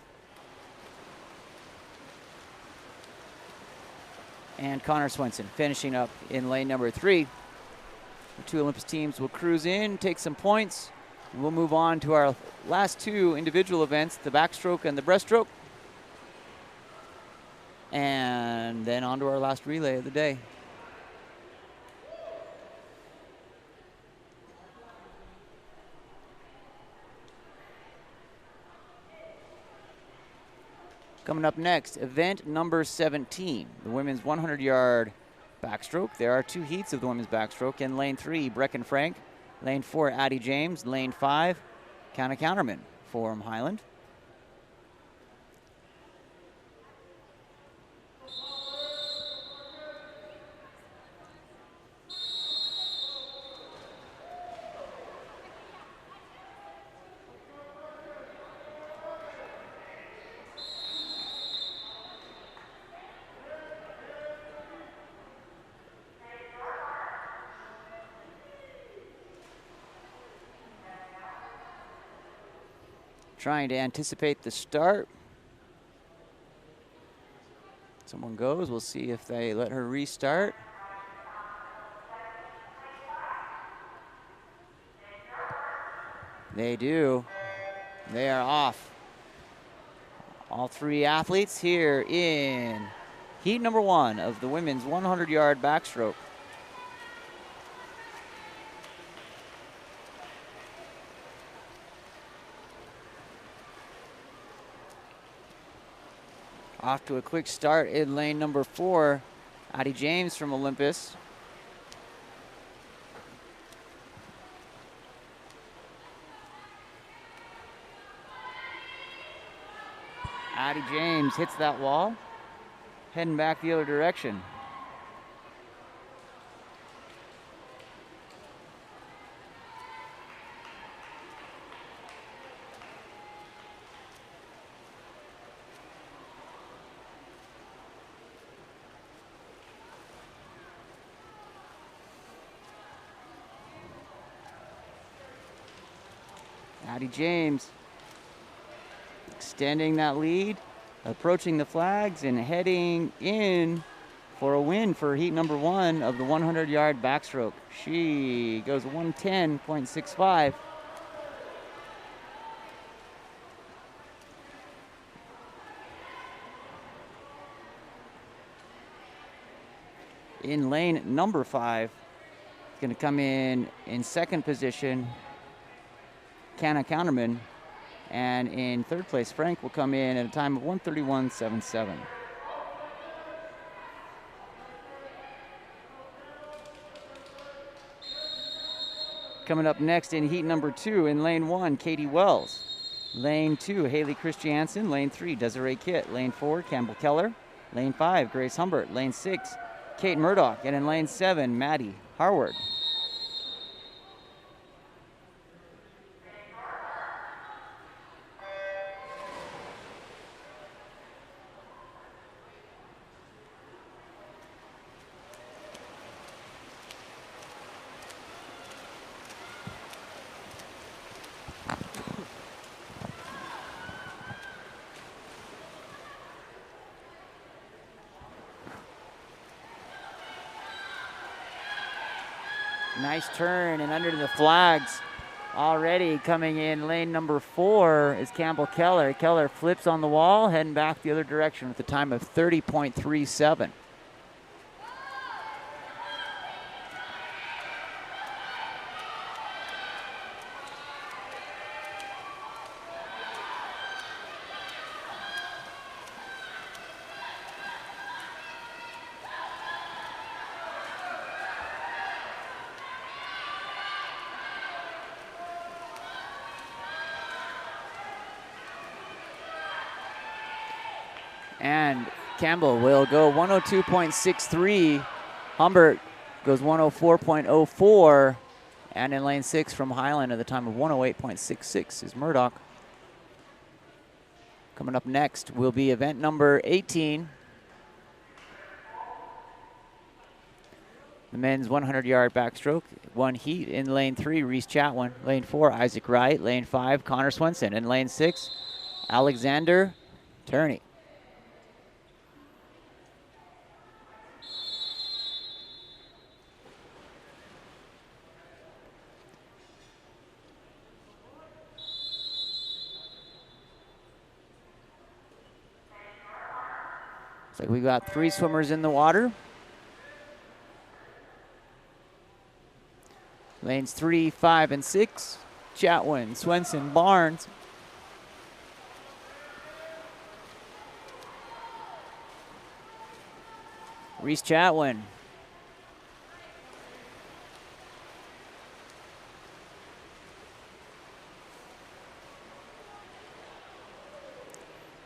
And Connor Swenson finishing up in lane number 3. The 2 Olympus teams will cruise in, take some points. We'll move on to our last 2 individual events, the backstroke and the breaststroke. And then on to our last relay of the day. Coming up next, event number 17, the women's 100-yard backstroke. There are 2 heats of the women's backstroke. In lane 3, Brecken Frank. Lane 4, Addie James. Lane 5, Counter Counterman from Highland. Trying to anticipate the start. Someone goes. We'll see if they let her restart. They do. They are off. All three athletes here in heat number 1 of the women's 100-yard backstroke. Off to a quick start in lane number 4, Addie James from Olympus. Addie James hits that wall, heading back the other direction. Addie James extending that lead, approaching the flags, and heading in for a win for heat number 1 of the 100-yard backstroke. She goes 110.65. In lane number 5, it's going to come in second position, Canna Counterman, and in third place, Frank will come in at a time of 1:31.77. Coming up next in heat number 2, in lane 1, Katie Wells. Lane 2, Haley Christiansen. Lane 3, Desiree Kitt. Lane 4, Campbell Keller. Lane 5, Grace Humbert. Lane 6, Kate Murdoch. And in lane 7, Maddie Harward. Nice turn and under the flags. Already coming in lane number 4 is Campbell Keller. Keller flips on the wall, heading back the other direction with a time of 30.37. And Campbell will go 102.63. Humbert goes 104.04. And in lane 6 from Highland at the time of 108.66 is Murdoch. Coming up next will be event number 18. The men's 100-yard backstroke. One heat in lane 3, Reese Chatwin. Lane 4, Isaac Wright. Lane 5, Connor Swenson. And lane 6, Alexander Turney. Looks like we've got 3 swimmers in the water. Lanes 3, 5, and 6. Chatwin, Swenson, Barnes. Reese Chatwin.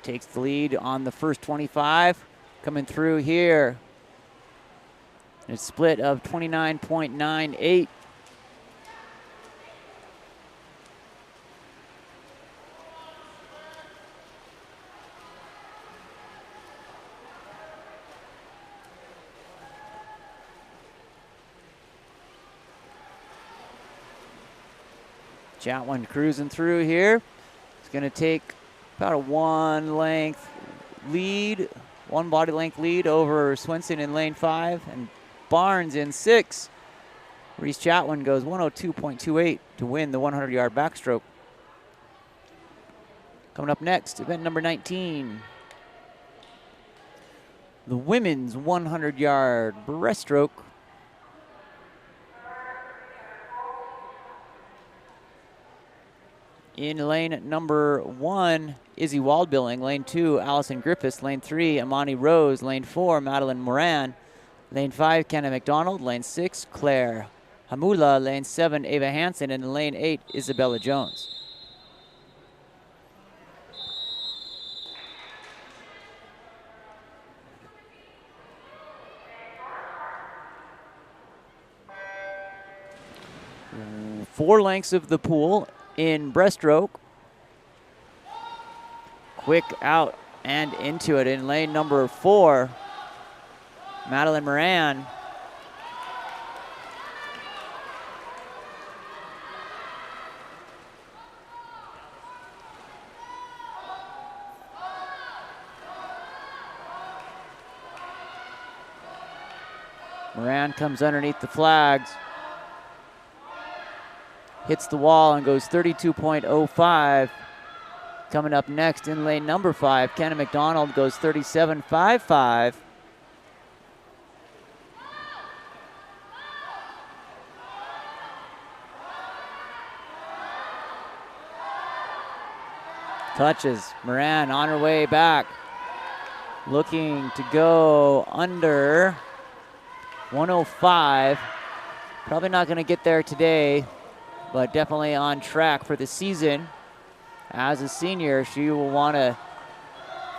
Takes the lead on the first 25. Coming through here. A split of 29.98. Chatwin cruising through here. It's going to take about a one body length lead over Swenson in lane 5 and Barnes in 6. Reese Chatwin goes 102.28 to win the 100-yard backstroke. Coming up next, event number 19. The women's 100-yard breaststroke. In lane number 1, Izzy Waldbilling. Lane 2, Allison Griffiths. Lane 3, Amani Rose. Lane 4, Madeline Moran. Lane 5, Kenna McDonald. Lane 6, Claire Hamula. Lane 7, Ava Hansen. And in lane 8, Isabella Jones. Four lengths of the pool in breaststroke. Quick out and into it in lane number 4. Madeline Moran. Moran comes underneath the flags. Hits the wall and goes 32.05. Coming up next in lane number 5, Kenna McDonald goes 37.55. Touches. Moran on her way back. Looking to go under 105. Probably not going to get there today, but definitely on track for the season. As a senior, she will want to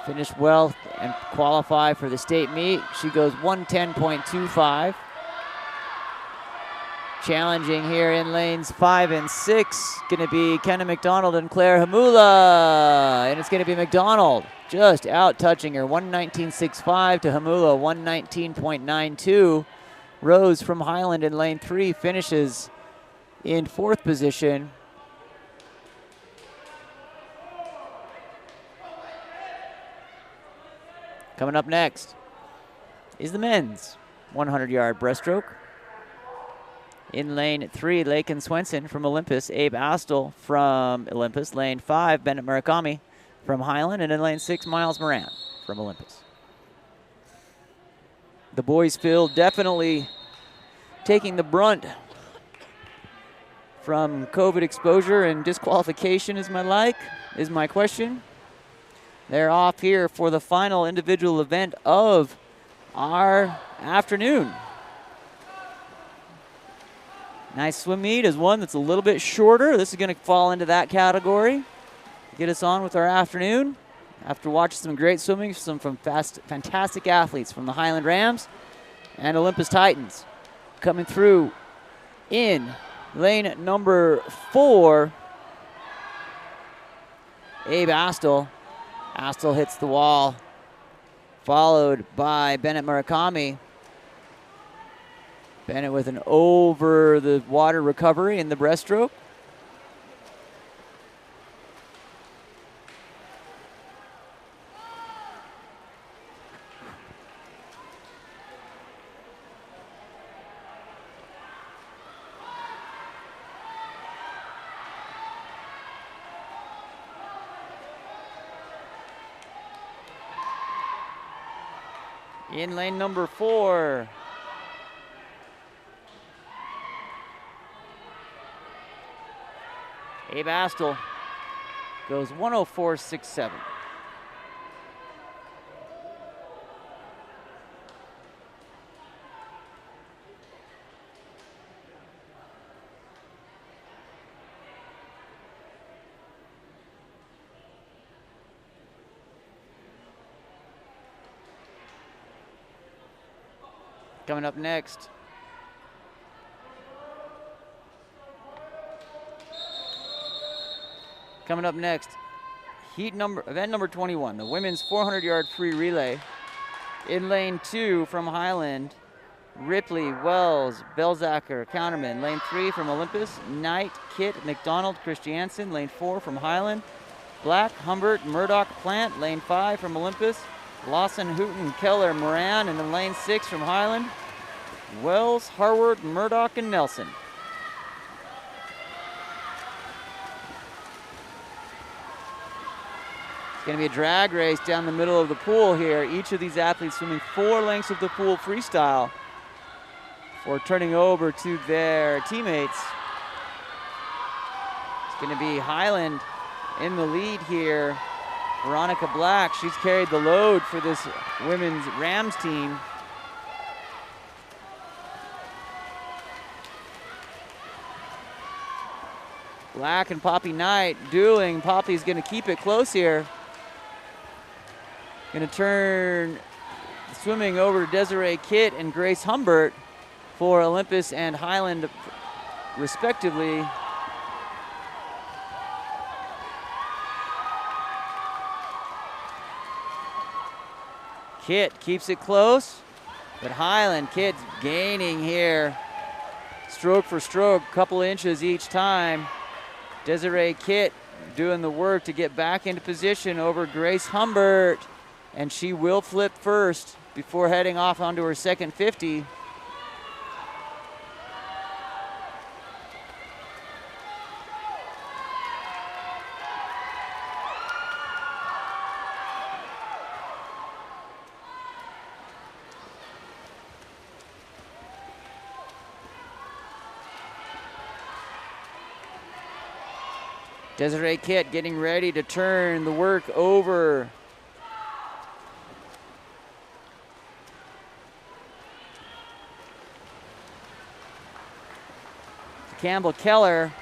finish well and qualify for the state meet. She goes 110.25. Challenging here in lanes 5 and 6, going to be Kenna McDonald and Claire Hamula. And it's going to be McDonald just out touching her, 119.65 to Hamula, 119.92. Rose from Highland in lane 3 finishes in 4th position. Coming up next is the men's 100-yard breaststroke. In lane 3, Lakin Swenson from Olympus, Abe Astle from Olympus. Lane 5, Bennett Murakami from Highland. And in lane 6, Miles Moran from Olympus. The boys' field definitely taking the brunt from COVID exposure and disqualification is my question. They're off here for the final individual event of our afternoon. Nice swim meet is one that's a little bit shorter. This is going to fall into that category. Get us on with our afternoon. After watching some great swimming from fantastic athletes from the Highland Rams and Olympus Titans. Coming through in lane number 4, Abe Astle. Astle hits the wall, followed by Bennett Murakami. Bennett with an over the water recovery in the breaststroke. In lane number 4, Abe Astle goes 104.67. Coming up next, event number 21, the women's 400-yard free relay. In lane 2 from Highland, Ripley, Wells, Belzacker, Counterman. Lane 3 from Olympus, Knight, Kitt, McDonald, Christiansen. Lane 4 from Highland, Black, Humbert, Murdoch, Plant. Lane 5 from Olympus, Lawson, Hooten, Keller, Moran. And in lane 6 from Highland, Wells, Harward, Murdoch, and Nelson. Going to be a drag race down the middle of the pool here. Each of these athletes swimming 4 lengths of the pool freestyle before turning over to their teammates. It's going to be Highland in the lead here. Veronica Black, she's carried the load for this women's Rams team. Black and Poppy Knight dueling. Poppy's going to keep it close here. Going to turn swimming over to Desiree Kitt and Grace Humbert for Olympus and Highland, respectively. Kitt keeps it close, but Highland, Kitt's gaining here. Stroke for stroke, couple inches each time. Desiree Kitt doing the work to get back into position over Grace Humbert. And she will flip first before heading off onto her second 50. Desiree Kitt getting ready to turn the work over. Campbell Keller,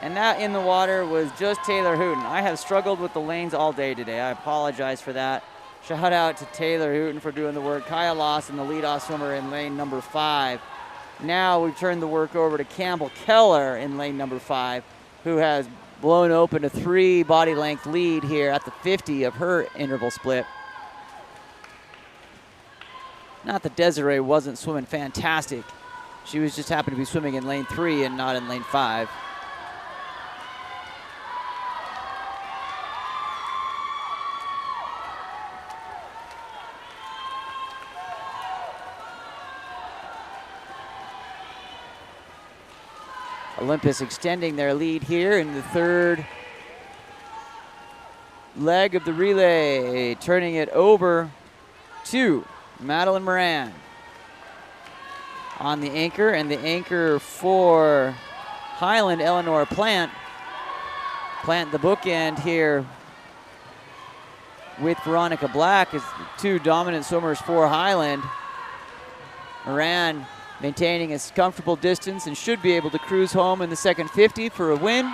and that in the water was just Taylor Hooten. I have struggled with the lanes all day today. I apologize for that. Shout out to Taylor Hooten for doing the work. Kaya Lawson, the leadoff swimmer in lane number 5. Now we've turned the work over to Campbell Keller in lane number 5, who has blown open a 3 body length lead here at the 50 of her interval split. Not that Desiree wasn't swimming fantastic. She was just happened to be swimming in lane 3 and not in lane 5. Olympus extending their lead here in the third leg of the relay, turning it over to Madeline Moran on the anchor, and the anchor for Highland, Eleanor Plant. Plant the bookend here with Veronica Black as the 2 dominant swimmers for Highland. Moran maintaining a comfortable distance and should be able to cruise home in the second 50 for a win.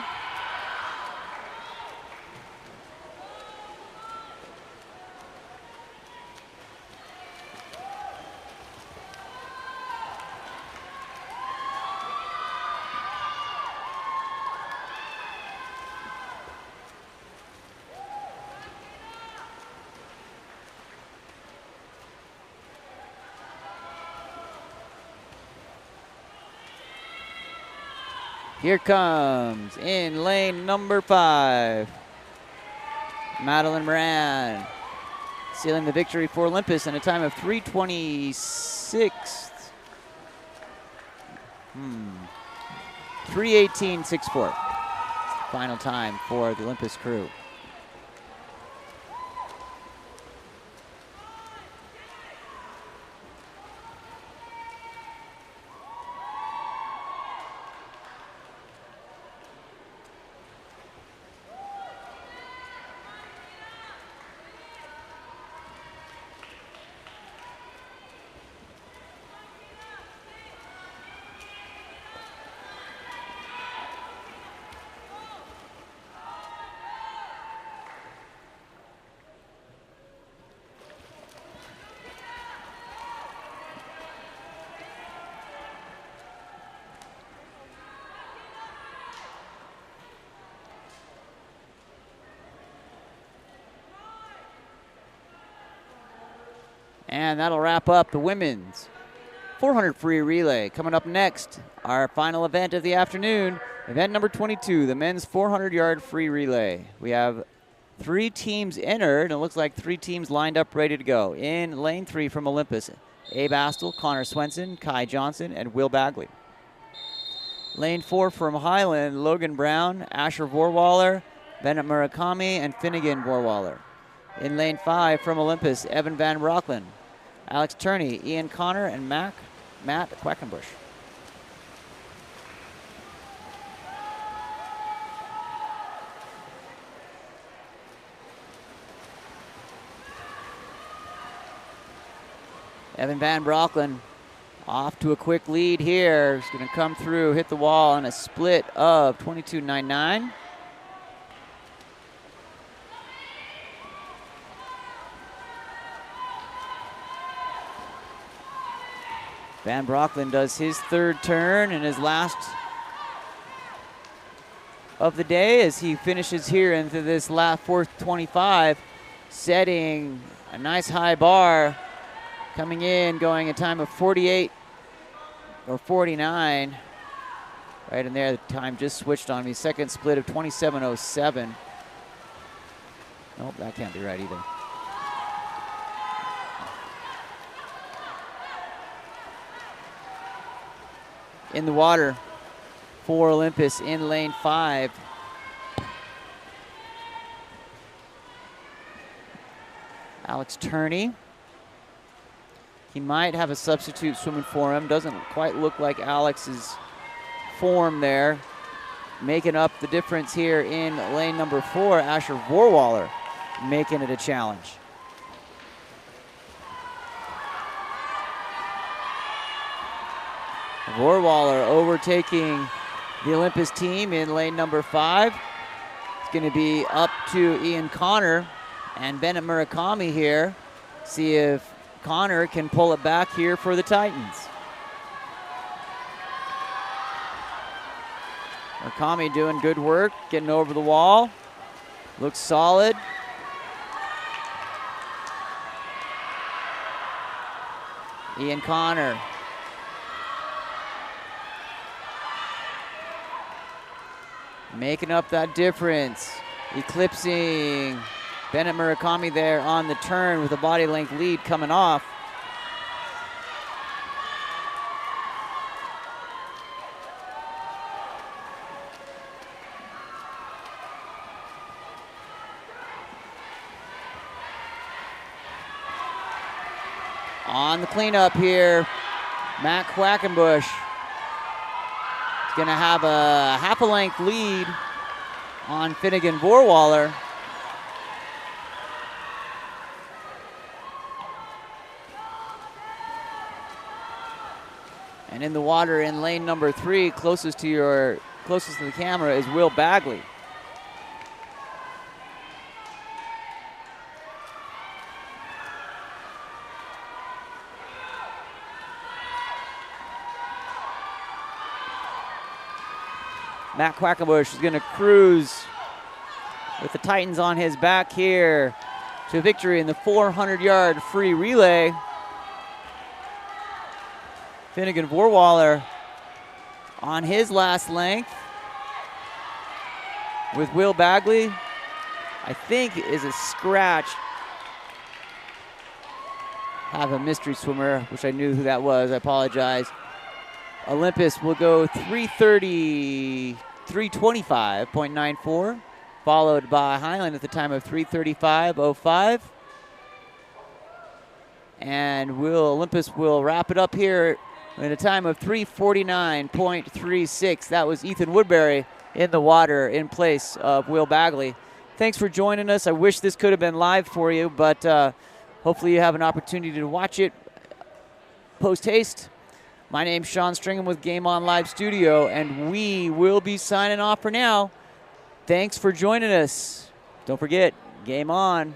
Here comes in lane number 5, Madeline Moran, sealing the victory for Olympus in a time of 3:26. 3:18.64. Final time for the Olympus crew. And that'll wrap up the women's 400 free relay. Coming up next, our final event of the afternoon, event number 22, the men's 400-yard free relay. We have 3 teams entered, and it looks like 3 teams lined up ready to go. In lane 3 from Olympus, Abe Astle, Connor Swenson, Kai Johnson, and Will Bagley. Lane 4 from Highland, Logan Brown, Asher Vorwaller, Bennett Murakami, and Finnegan Vorwaller. In lane 5 from Olympus, Evan Van Brocklen, Alex Turney, Ian Connor, and Matt Quackenbush. Evan Van Brocklen off to a quick lead here. He's going to come through, hit the wall on a split of 22.99. Van Brocklen does his third turn and his last of the day as he finishes here into this last fourth 25, setting a nice high bar. Coming in, going a time of 48 or 49. Right in there, the time just switched on me. Second split of 27.07. Nope, that can't be right either. In the water for Olympus in lane 5. Alex Turney. He might have a substitute swimming for him. Doesn't quite look like Alex's form there. Making up the difference here in lane number 4, Asher Vorwaller making it a challenge. Vorwaller overtaking the Olympus team in lane number 5. It's going to be up to Ian Connor and Bennett Murakami here. See if Connor can pull it back here for the Titans. Murakami doing good work, getting over the wall. Looks solid. Ian Connor. Making up that difference. Eclipsing Bennett Murakami there on the turn with a body length lead coming off. On the cleanup here, Matt Quackenbush is going to have a half a length lead on Finnegan Vorwaller. And in the water in lane number 3, closest to the camera, is Will Bagley. Matt Quackenbush is going to cruise with the Titans on his back here to victory in the 400-yard free relay. Finnegan Vorwaller on his last length with Will Bagley, I think is a scratch. Have a mystery swimmer, which I knew who that was, I apologize. Olympus will go 325.94, followed by Highland at the time of 335.05. And Olympus will wrap it up here in a time of 349.36. That was Ethan Woodbury in the water in place of Will Bagley. Thanks for joining us. I wish this could have been live for you, but hopefully you have an opportunity to watch it post-haste. My name's Sean Stringham with Game On Live Studio, and we will be signing off for now. Thanks for joining us. Don't forget, Game On.